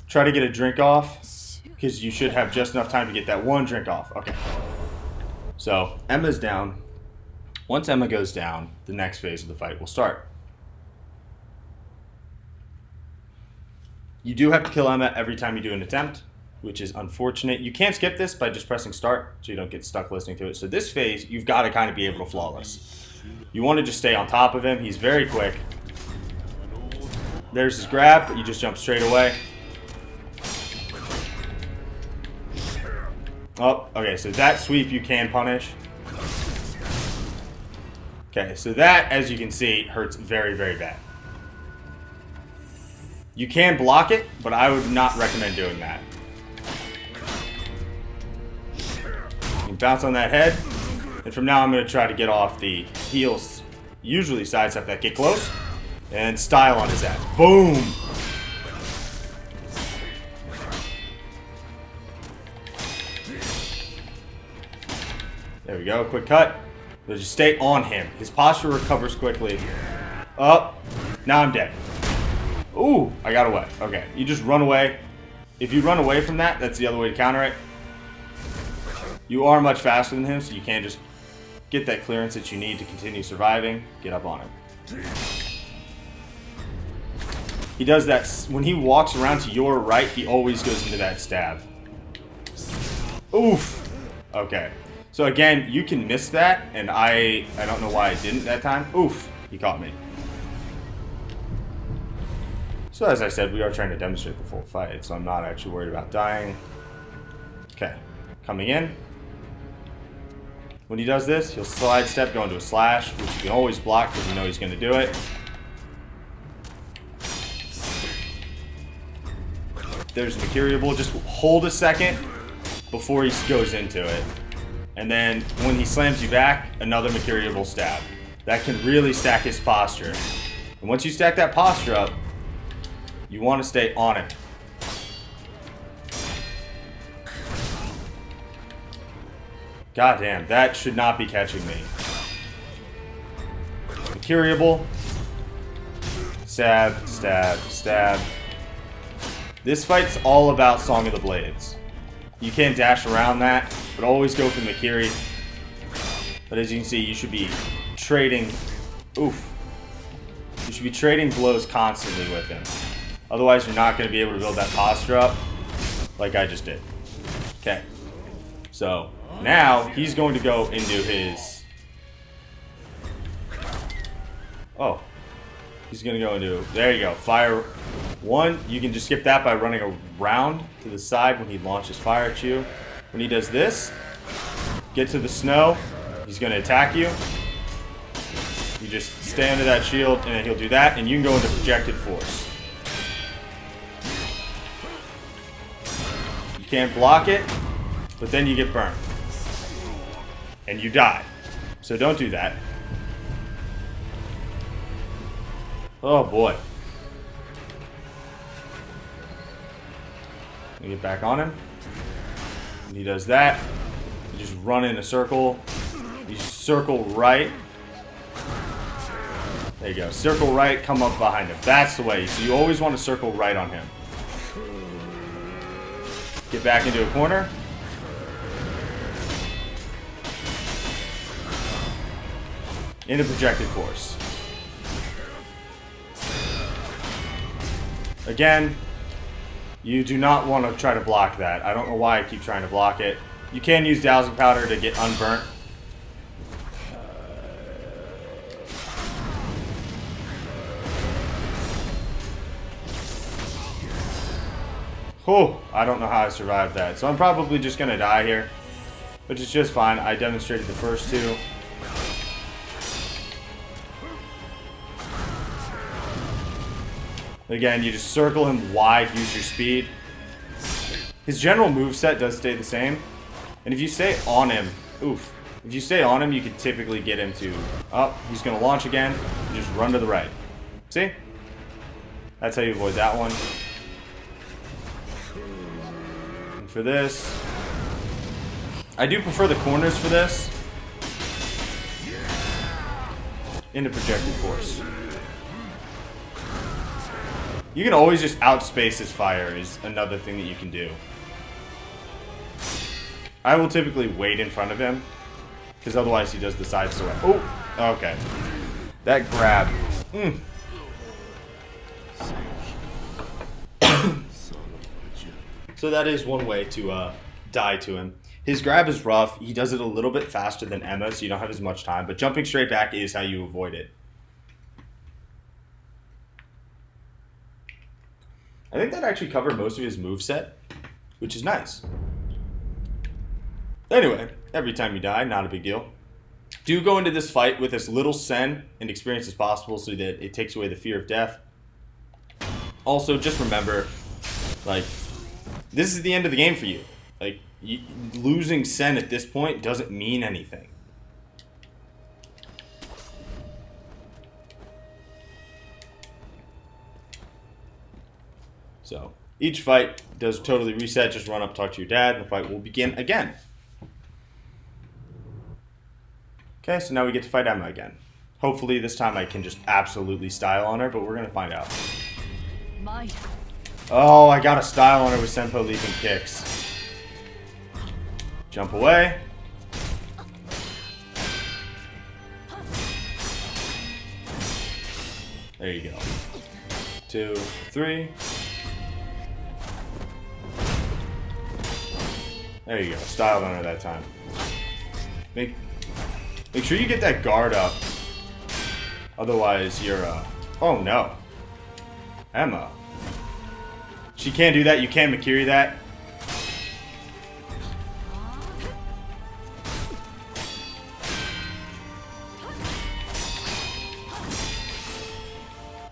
Try to get a drink off, because you should have just enough time to get that one drink off. Okay. So, Emma's down. Once Emma goes down, the next phase of the fight will start. You do have to kill Emma every time you do an attempt, which is unfortunate. You can't skip this by just pressing start, so you don't get stuck listening to it. So this phase, you've got to kind of be able to flawless. You want to just stay on top of him. He's very quick. There's his grab, but you just jump straight away. Oh, okay, so that sweep you can punish. Okay, so that, as you can see, hurts very, very bad. You can block it, but I would not recommend doing that. You can bounce on that head, and from now I'm going to try to get off the heels, usually sidestep that, get close, and style on his ass. Boom! There we go, quick cut. But just stay on him. His posture recovers quickly. Up. Now I'm dead. Ooh, I got away. Okay, you just run away. If you run away from that, that's the other way to counter it. You are much faster than him, so you can just get that clearance that you need to continue surviving. Get up on him. He does that when he walks around to your right, he always goes into that stab. Oof. Okay. So again, you can miss that, and I don't know why I didn't that time. Oof. He caught me. So as I said, we are trying to demonstrate the full fight, so I'm not actually worried about dying. Okay, coming in. When he does this, he'll slide step, go into a slash, which you can always block because you know he's going to do it. There's Mercuriable. Just hold a second before he goes into it. And then when he slams you back, another Mercuriable stab. That can really stack his posture. And once you stack that posture up, you want to stay on it. God damn, that should not be catching me. Mercuriable. Stab, stab, stab. This fight's all about Song of the Blades. You can dash around that, but always go for the Makiri. But as you can see, you should be trading... Oof. You should be trading blows constantly with him. Otherwise, you're not going to be able to build that posture up like I just did. Okay. So, now he's going to go into his... Oh. He's going to go into... There you go. Fire 1. You can just skip that by running around to the side when he launches fire at you. When he does this, get to the snow. He's going to attack you. You just stay under that shield, and then he'll do that, and you can go into projected force. You can't block it, but then you get burned. And you die. So don't do that. Oh boy. You get back on him. And he does that. You just run in a circle. You circle right. There you go. Circle right, come up behind him. That's the way. So you always want to circle right on him. Get back into a corner. Into projected force. Again, you do not want to try to block that. I don't know why I keep trying to block it. You can use dowsing powder to get unburnt. Oh, I don't know how I survived that. So I'm probably just going to die here. Which is just fine. I demonstrated the first two. Again, you just circle him wide, use your speed. His general moveset does stay the same. And if you stay on him, oof, If you stay on him, you can typically get him to... Oh, he's going to launch again. You just run to the right. See? That's how you avoid that one. And for this... I do prefer the corners for this. Into projected force. You can always just outspace his fire is another thing that you can do. I will typically wait in front of him, because otherwise he does the side swing. Oh, okay. That grab. So that is one way to die to him. His grab is rough. He does it a little bit faster than Emma, so you don't have as much time. But jumping straight back is how you avoid it. I think that actually covered most of his moveset, which is nice. Anyway, every time you die, not a big deal. Do go into this fight with as little sen and experience as possible so that it takes away the fear of death. Also, just remember, like, this is the end of the game for you. Like, losing sen at this point doesn't mean anything. So, each fight does totally reset. Just run up, talk to your dad, and the fight will begin again. Okay, so now we get to fight Emma again. Hopefully this time I can just absolutely style on her, but we're going to find out. Oh, I got a style on her with Senpo leaping kicks. Jump away. There you go. 2, 3. There you go. Styled on her that time. Make sure you get that guard up. Otherwise, you're, Oh, no. Emma. She can't do that. You can't Makiri that.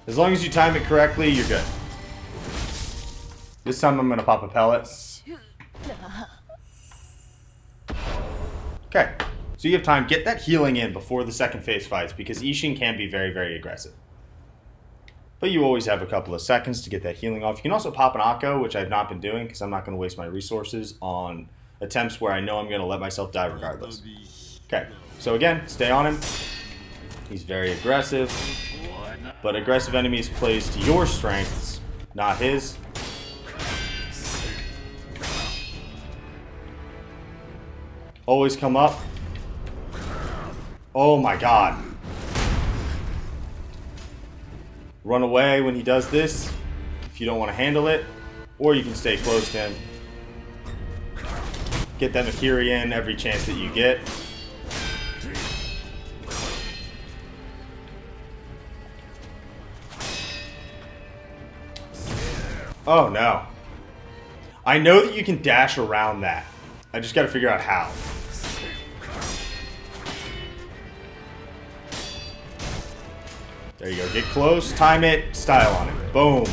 As long as you time it correctly, you're good. This time I'm going to pop a pellet. Okay. So you have time. Get that healing in before the second phase fights, because Ishin can be very, very aggressive. But you always have a couple of seconds to get that healing off. You can also pop an Akko, which I've not been doing because I'm not going to waste my resources on attempts where I know I'm going to let myself die regardless. Okay. So again, stay on him. He's very aggressive. But aggressive enemies plays to your strengths, not his. Always come up. Oh my god. Run away when he does this, if you don't want to handle it. Or you can stay close to him. Get that Makiri in every chance that you get. Oh no. I know that you can dash around that. I just gotta figure out how. There you go. Get close, time it, style on it. Boom.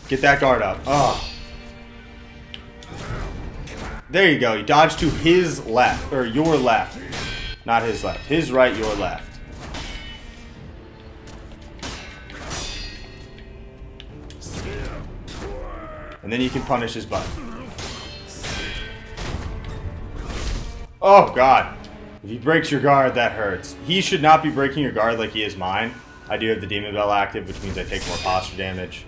Get that guard up. Oh. There you go. You dodge to his left, or your left. Not his left. His right, your left. And then you can punish his butt. Oh, God. If he breaks your guard, that hurts. He should not be breaking your guard like he is mine. I do have the Demon Bell active, which means I take more posture damage.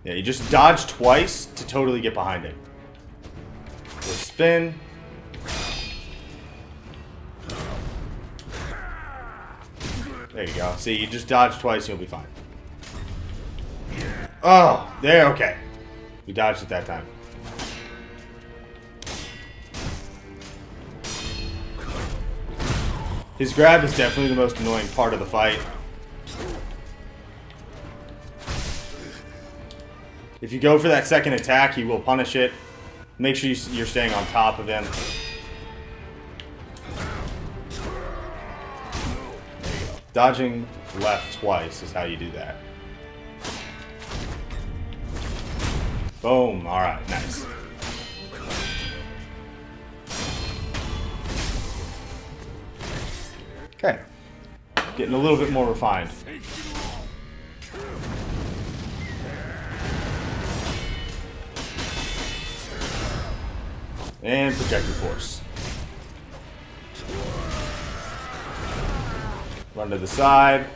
Yeah, you just dodge twice to totally get behind him. We'll spin. There you go. See, you just dodge twice, you'll be fine. Oh, there, okay. We dodged it that time. His grab is definitely the most annoying part of the fight. If you go for that second attack, he will punish it. Make sure you're staying on top of him. There you go. Dodging left twice is how you do that. Boom. Alright, nice. Okay. Getting a little bit more refined. And projected force. Run to the side.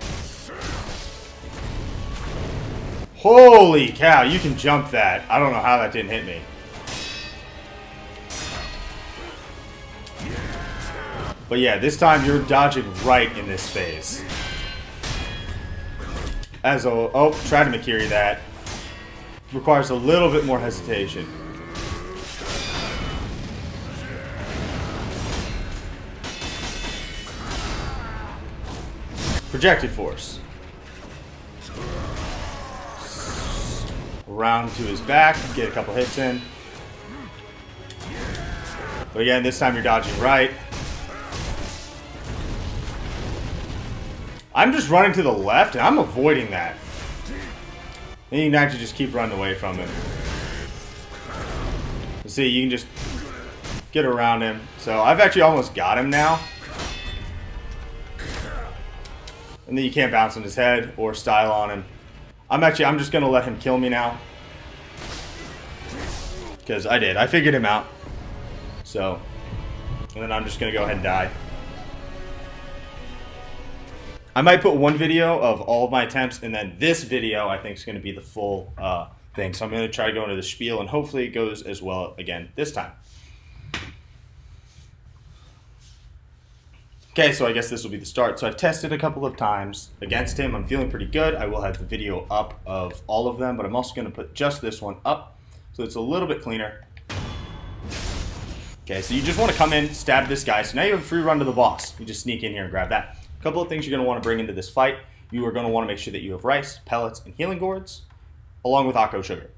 Holy cow, you can jump that. I don't know how that didn't hit me. But yeah, this time you're dodging right in this phase. Try to Makiri that. Requires a little bit more hesitation. Projected force. Around to his back, get a couple hits in. But again, this time you're dodging right. I'm just running to the left, and I'm avoiding that. And you can actually just keep running away from him. See, you can just get around him. So I've actually almost got him now. And then you can't bounce on his head or style on him. I'm just going to let him kill me now. Because I figured him out. So, and then I'm just going to go ahead and die. I might put one video of all of my attempts, and then this video I think is going to be the full thing. So I'm going to try to go into the spiel, and hopefully it goes as well again this time. Okay, so I guess this will be the start. So I've tested a couple of times against him. I'm feeling pretty good. I will have the video up of all of them, but I'm also going to put just this one up so it's a little bit cleaner. Okay, so you just want to come in, stab this guy. So now you have a free run to the boss. You just sneak in here and grab that. A couple of things you're going to want to bring into this fight. You are going to want to make sure that you have rice, pellets, and healing gourds, along with Akko sugar.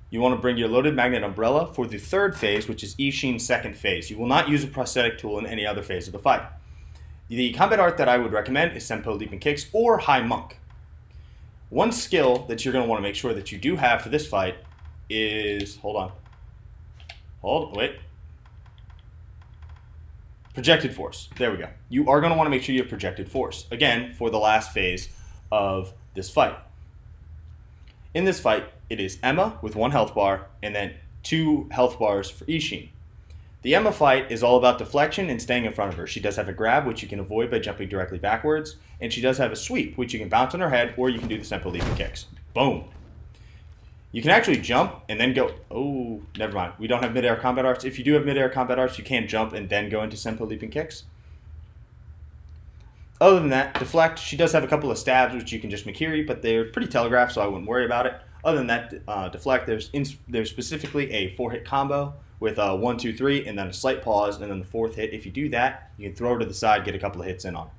You want to bring your loaded magnet umbrella for the third phase, which is Ishin's second phase. You will not use a prosthetic tool in any other phase of the fight. The combat art that I would recommend is Senpo Leaping Kicks or High Monk. One skill that you're going to want to make sure that you do have for this fight is... Wait. Projected force. There we go. You are going to want to make sure you have projected force. Again, for the last phase of this fight. In this fight, it is Emma with 1 health bar and then 2 health bars for Ishin. The Emma fight is all about deflection and staying in front of her. She does have a grab, which you can avoid by jumping directly backwards, and she does have a sweep, which you can bounce on her head, or you can do the Senpo Leaping Kicks. Boom. You can actually jump and then go... Oh, never mind. We don't have mid-air combat arts. If you do have mid-air combat arts, you can jump and then go into Senpo Leaping Kicks. Other than that, deflect. She does have a couple of stabs, which you can just Makiri, but they're pretty telegraphed, so I wouldn't worry about it. Other than that, deflect, there's specifically a 4-hit combo with 1, 2, 3, and then a slight pause, and then the 4th hit. If you do that, you can throw her to the side, get a couple of hits in on her.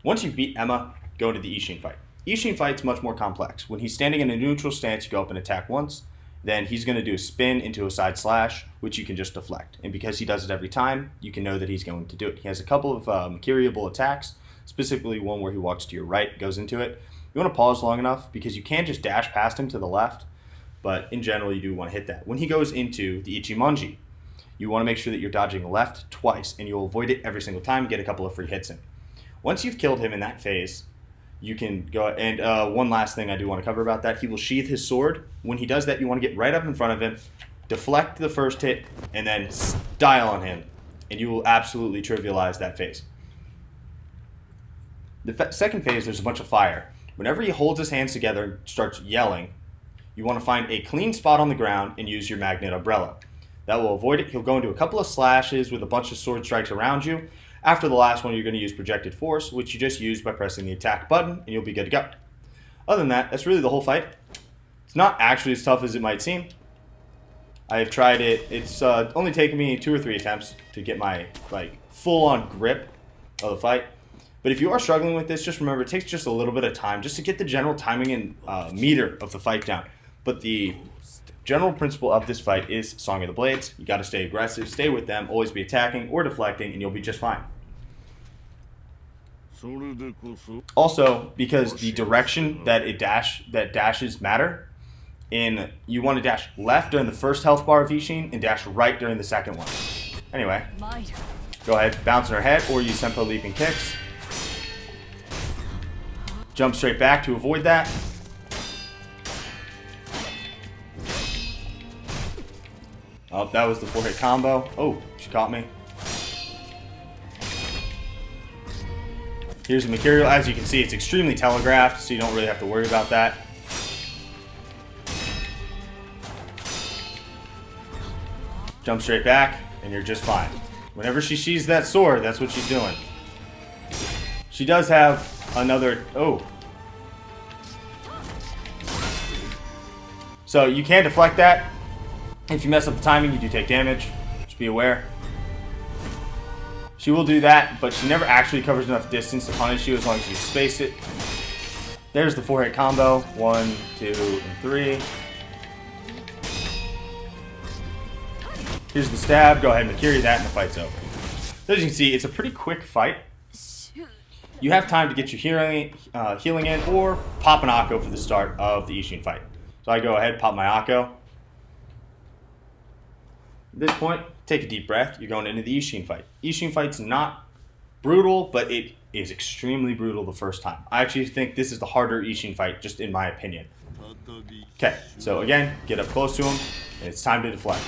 Once you've beat Emma, go into the Ishin fight. Ishin fight's much more complex. When he's standing in a neutral stance, you go up and attack once. Then he's going to do a spin into a side slash, which you can just deflect. And because he does it every time, you can know that he's going to do it. He has a couple of Makiriable attacks, specifically one where he walks to your right, goes into it. You want to pause long enough because you can just dash past him to the left, but in general, you do want to hit that. When he goes into the Ichimonji, you want to make sure that you're dodging left twice, and you'll avoid it every single time and get a couple of free hits in. Once you've killed him in that phase, you can go, and one last thing I do want to cover about that, he will sheath his sword. When he does that, you want to get right up in front of him, deflect the first hit, and then style on him, and you will absolutely trivialize that phase. The second phase, there's a bunch of fire. Whenever he holds his hands together and starts yelling, you want to find a clean spot on the ground and use your magnet umbrella. That will avoid it. He'll go into a couple of slashes with a bunch of sword strikes around you. After the last one, you're going to use projected force, which you just use by pressing the attack button, and you'll be good to go. Other than that, that's really the whole fight. It's not actually as tough as it might seem. I've tried it. It's only taken me 2 or 3 attempts to get my full-on grip of the fight. But if you are struggling with this, just remember it takes just a little bit of time just to get the general timing and meter of the fight down. But the general principle of this fight is Song of the Blades. You got to stay aggressive, stay with them, always be attacking or deflecting, and you'll be just fine. Also, because the direction that dashes matter, you want to dash left during the first health bar of Ishin and dash right during the second one. Anyway, Go ahead, bounce on her head, or use Senpo leaping kicks. Jump straight back to avoid that. Oh, that was the 4-hit combo. Oh, she caught me. Here's the material. As you can see, it's extremely telegraphed, so you don't really have to worry about that. Jump straight back, and you're just fine. Whenever she sheathes that sword, that's what she's doing. She does have another... Oh. So you can deflect that. If you mess up the timing, you do take damage. Just be aware. She will do that, but she never actually covers enough distance to punish you as long as you space it. There's the 4-hit combo. 1, 2, and 3. Here's the stab. Go ahead and Makiri that, and the fight's over. So as you can see, it's a pretty quick fight. You have time to get your healing in, or pop an Akko for the start of the Ishin fight. So I go ahead, pop my Akko. At this point, take a deep breath. You're going into the Ishin fight. Ishin fight's not brutal, but it is extremely brutal the first time. I actually think this is the harder Ishin fight, just in my opinion. Okay, so again, get up close to him, and it's time to deflect.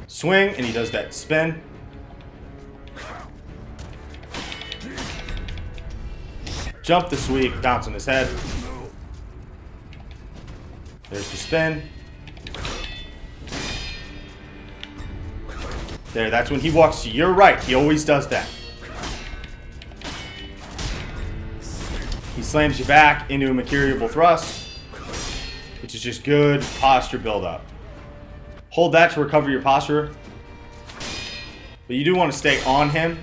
Swing, and he does that spin. Jump the sweep, bounce on his head. There's the spin. There, that's when he walks to your right. He always does that. He slams you back into a mercurial thrust, which is just good posture buildup. Hold that to recover your posture. But you do want to stay on him.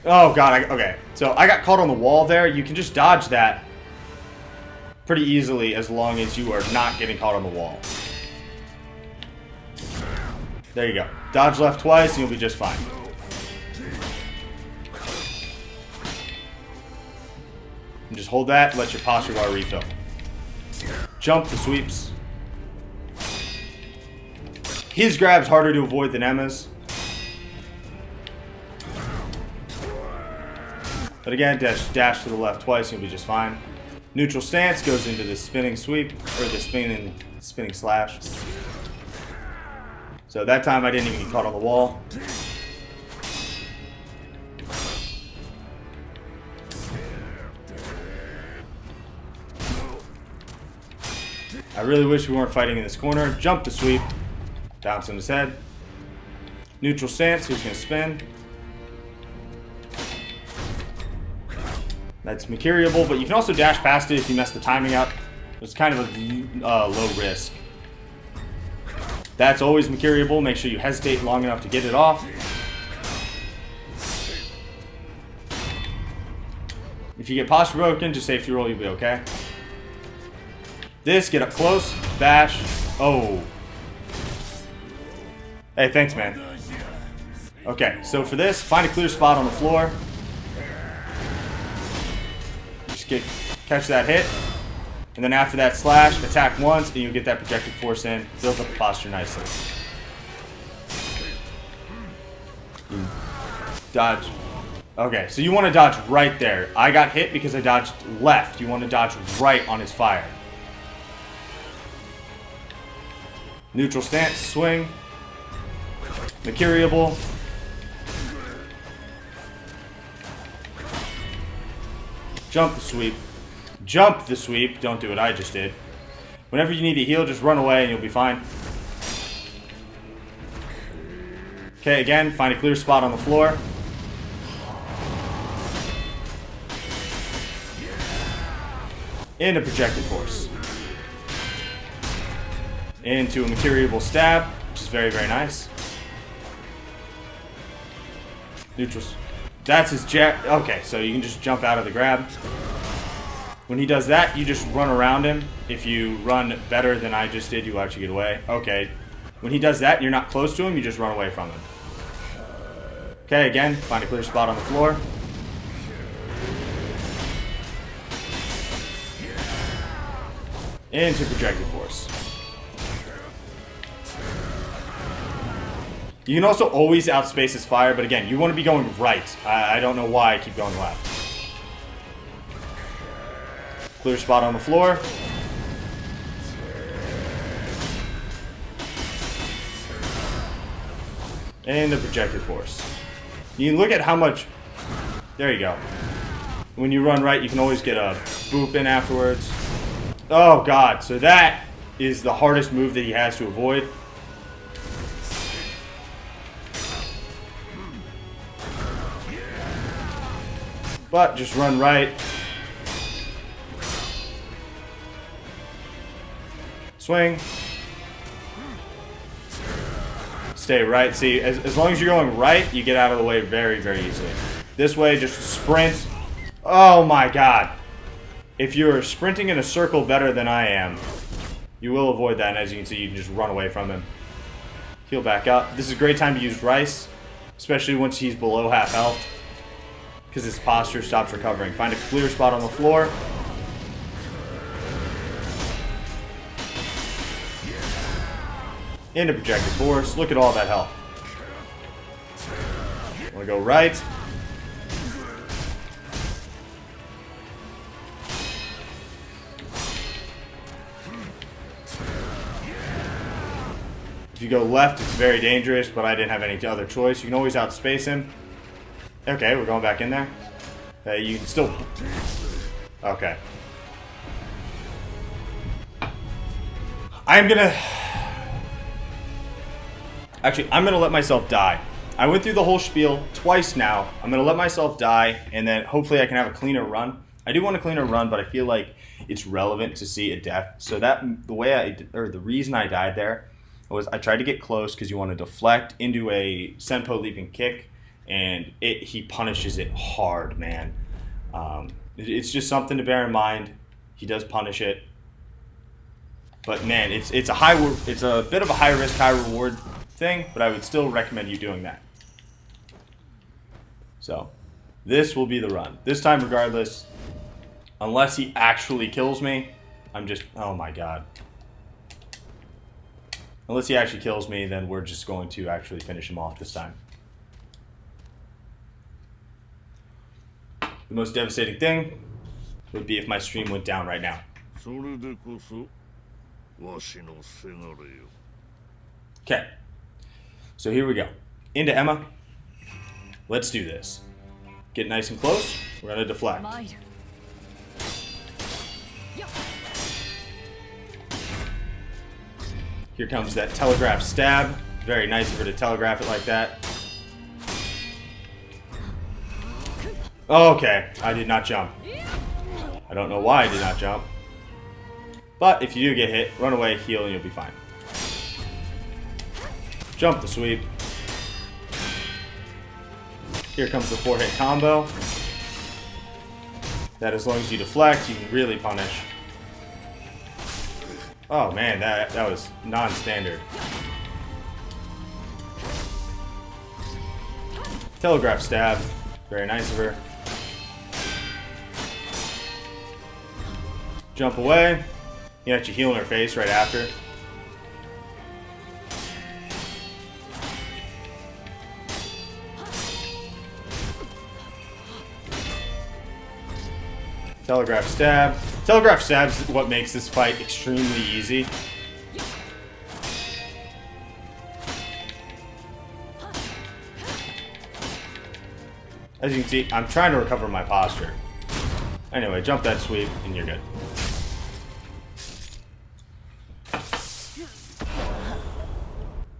Oh god, okay. So I got caught on the wall there. You can just dodge that pretty easily as long as you are not getting caught on the wall. There you go. Dodge left twice and you'll be just fine. And just hold that, let your posture bar refill. Jump the sweeps. His grab's harder to avoid than Emma's. But again, dash to the left twice, you'll be just fine. Neutral stance goes into the spinning sweep, or the spinning slash. So that time I didn't even get caught on the wall. I really wish we weren't fighting in this corner. Jump the sweep. Bounce on his head. Neutral stance, he's going to spin. That's mercurial, but you can also dash past it if you mess the timing up. It's kind of a low risk. That's always mercurial. Make sure you hesitate long enough to get it off. If you get posture broken, just safety roll, you'll be okay. This, get up close, bash. Oh. Hey, thanks, man. Okay, so for this, find a clear spot on the floor. Catch that hit, and then after that slash, attack once, and you'll get that projected force in. Build up the posture nicely. Dodge. Okay, so you want to dodge right there. I got hit because I dodged left. You want to dodge right on his fire. Neutral stance, swing. Mercurial. Jump the sweep. Jump the sweep. Don't do what I just did. Whenever you need to heal, just run away and you'll be fine. Okay, again, find a clear spot on the floor. Into projected force. Into a mercurial stab, which is very, very nice. Neutrals. That's his jet. Okay, so you can just jump out of the grab. When he does that, you just run around him. If you run better than I just did, you will actually get away. Okay. When he does that and you're not close to him, you just run away from him. Okay, again, find a clear spot on the floor. Into projected force. You can also always outspace his fire, but again, you want to be going right. I don't know why I keep going left. Clear spot on the floor. And the projected force. You can look at how much... There you go. When you run right, you can always get a boop in afterwards. Oh, God. So that is the hardest move that he has to avoid. But just run right. Swing. Stay right. See, as long as you're going right, you get out of the way very, very easily. This way, just sprint. Oh my God. If you're sprinting in a circle better than I am, you will avoid that. And as you can see, you can just run away from him. Heal back up. This is a great time to use Rice, especially once he's below half health, because his posture stops recovering. Find a clear spot on the floor. Into projected force. Look at all that health. Want to go right. If you go left, it's very dangerous, but I didn't have any other choice. You can always outspace him. Okay, we're going back in there. You can still... Okay. I'm gonna... Actually, I'm gonna let myself die. I went through the whole spiel twice now. I'm gonna let myself die, and then hopefully I can have a cleaner run. I do want a cleaner run, but I feel like it's relevant to see a death. So that the reason I died there was I tried to get close because you want to deflect into a Senpo leaping kick, and he punishes it hard, man. It's just something to bear in mind. He does punish it, but man, it's a bit of a high risk, high reward thing, but I would still recommend you doing that. So this will be the run this time, regardless, unless he actually kills me. Oh my God. Unless he actually kills me, then we're just going to actually finish him off this time. The most devastating thing would be if my stream went down right now. Okay. So here we go. Into Emma. Let's do this. Get nice and close. We're going to deflect. Here comes that telegraph stab. Very nice of her to telegraph it like that. Okay, I did not jump. I don't know why I did not jump. But if you do get hit, run away, heal, and you'll be fine. Jump the sweep. Here comes the 4-hit combo. That as long as you deflect, you can really punish. Oh man, that was non-standard. Telegraph stab. Very nice of her. Jump away. You actually heal in her face right after. Telegraph stab. Telegraph stab is what makes this fight extremely easy. As you can see, I'm trying to recover my posture. Anyway, jump that sweep and you're good.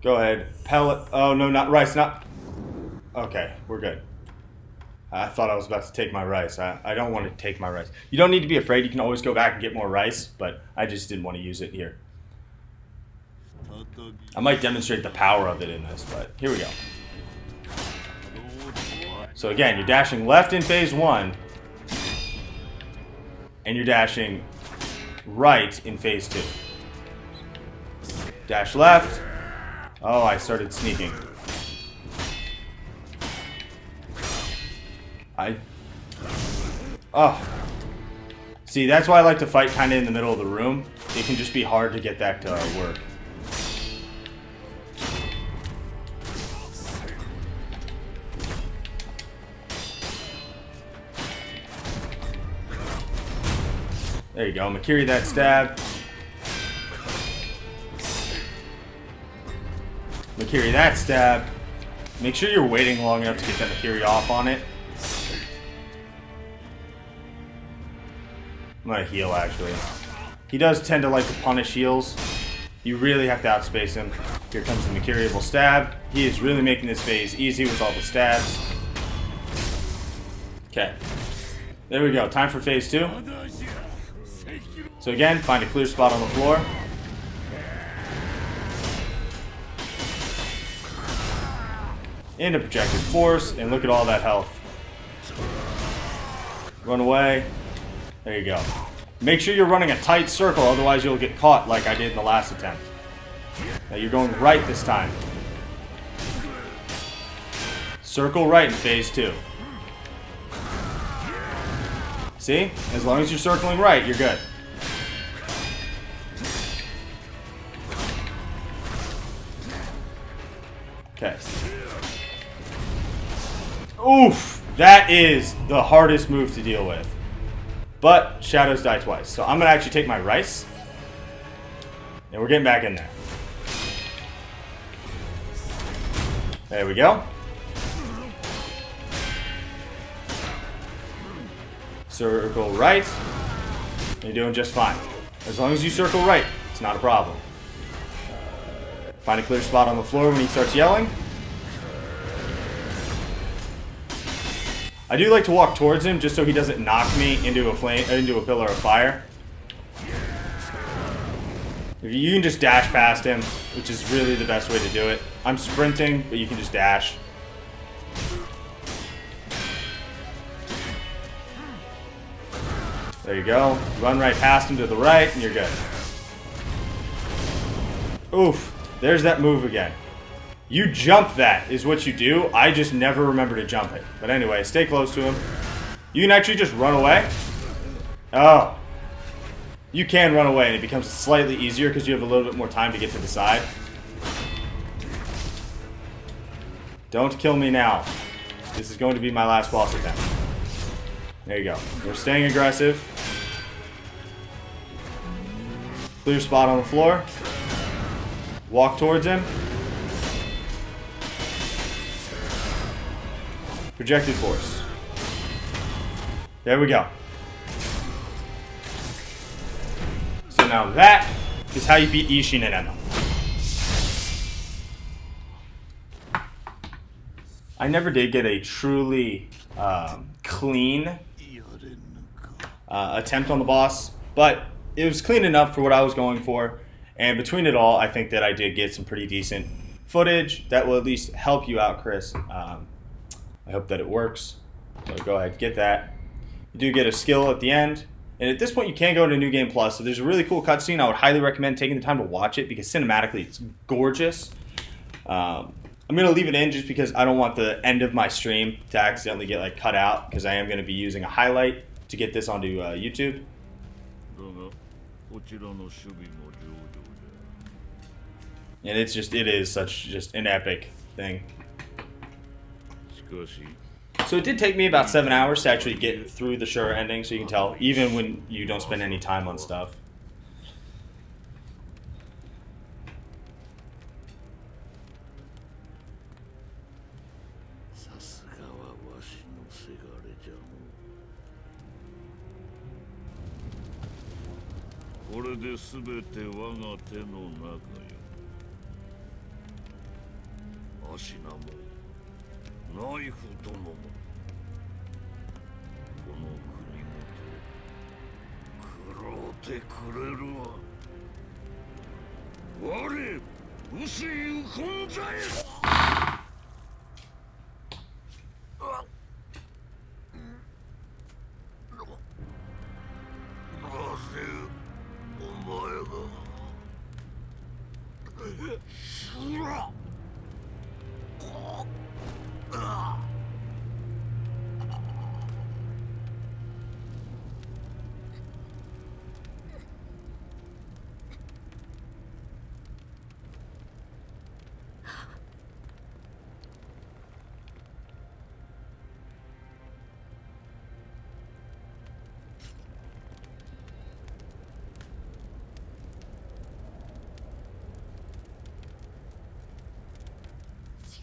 Go ahead. Pellet. Oh, no, not rice. Not. Okay, we're good. I thought I was about to take my rice. I don't want to take my rice. You don't need to be afraid. You can always go back and get more rice, but I just didn't want to use it here. I might demonstrate the power of it in this, but here we go. So again, you're dashing left in phase 1, and you're dashing right in phase 2. Dash left. Oh, I started sneaking. Oh. See, that's why I like to fight kind of in the middle of the room. It can just be hard to get that to work. There you go. Makiri that stab. Makiri that stab. Make sure you're waiting long enough to get that Makiri off on it. I'm gonna heal, actually. He does tend to like to punish heals. You really have to outspace him. Here comes the Makiriable stab. He is really making this phase easy with all the stabs. Okay. There we go. Time for phase 2. So again, find a clear spot on the floor. Into projected force, and look at all that health. Run away. There you go. Make sure you're running a tight circle, otherwise you'll get caught like I did in the last attempt. Now you're going right this time. Circle right in phase 2. See? As long as you're circling right, you're good. Okay. Oof! That is the hardest move to deal with. But shadows die twice. So I'm going to actually take my rice. And we're getting back in there. There we go. Circle right. You're doing just fine. As long as you circle right, it's not a problem. Find a clear spot on the floor when he starts yelling. I do like to walk towards him just so he doesn't knock me into a pillar of fire. If you can just dash past him, which is really the best way to do it. I'm sprinting, but you can just dash. There you go. Run right past him to the right, and you're good. Oof. There's that move again. You jump that is what you do. I just never remember to jump it. But anyway, stay close to him. You can actually just run away. Oh. You can run away, and it becomes slightly easier because you have a little bit more time to get to the side. Don't kill me now. This is going to be my last boss attempt. There you go. We're staying aggressive. Clear spot on the floor. Walk towards him. Projected force. There we go. So now that is how you beat Ishin and Emma. I never did get a truly clean attempt on the boss, but it was clean enough for what I was going for. And between it all, I think that I did get some pretty decent footage that will at least help you out, Chris. I hope that it works. So go ahead, get that. You do get a skill at the end. And at this point, you can go into New Game Plus. So there's a really cool cutscene. I would highly recommend taking the time to watch it because cinematically, it's gorgeous. I'm going to leave it in just because I don't want the end of my stream to accidentally get cut out because I am going to be using a highlight to get this onto YouTube. And it is such just an epic thing. So it did take me about 7 hours to actually get through the Shura ending, so you can tell, even when you don't spend any time on stuff.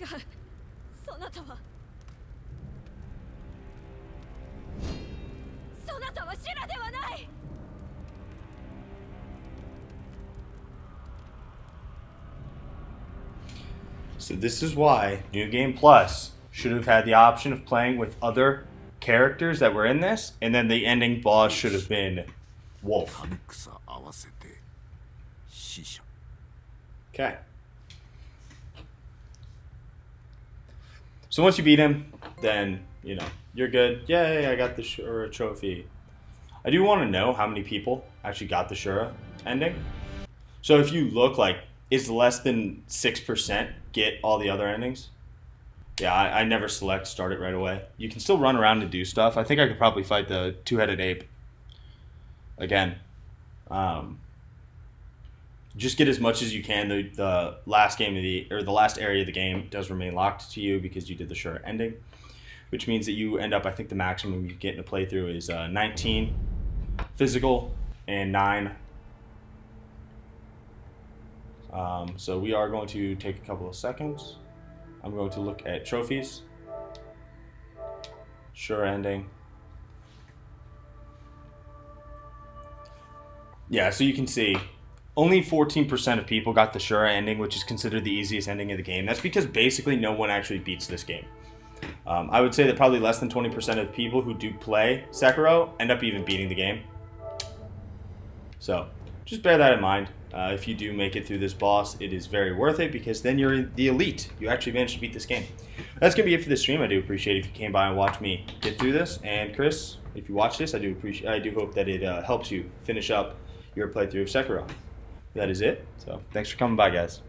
そなたはシュラではない。 So this is why New Game Plus should have had the option of playing with other characters that were in this, and then the ending boss should have been Wolf. Okay. So once you beat him, then, you know, you're good. Yay, I got the Shura trophy. I do want to know how many people actually got the Shura ending. So if you look, like, is less than 6% get all the other endings? Yeah, I never select start it right away. You can still run around and do stuff. I think I could probably fight the two-headed ape again. Just get as much as you can. The last game of the last area of the game does remain locked to you because you did the Shura ending, which means that you end up, I think the maximum you get in a playthrough is 19 physical and 9. So we are going to take a couple of seconds. I'm going to look at trophies. Shura ending. Yeah, so you can see only 14% of people got the Shura ending, which is considered the easiest ending of the game. That's because basically no one actually beats this game. I would say that probably less than 20% of people who do play Sekiro end up even beating the game. So just bear that in mind. If you do make it through this boss, it is very worth it because then you're in the elite. You actually managed to beat this game. That's going to be it for this stream. I do appreciate it if you came by and watched me get through this. And Chris, if you watch this, I do hope that it helps you finish up your playthrough of Sekiro. That is it. So thanks for coming by, guys.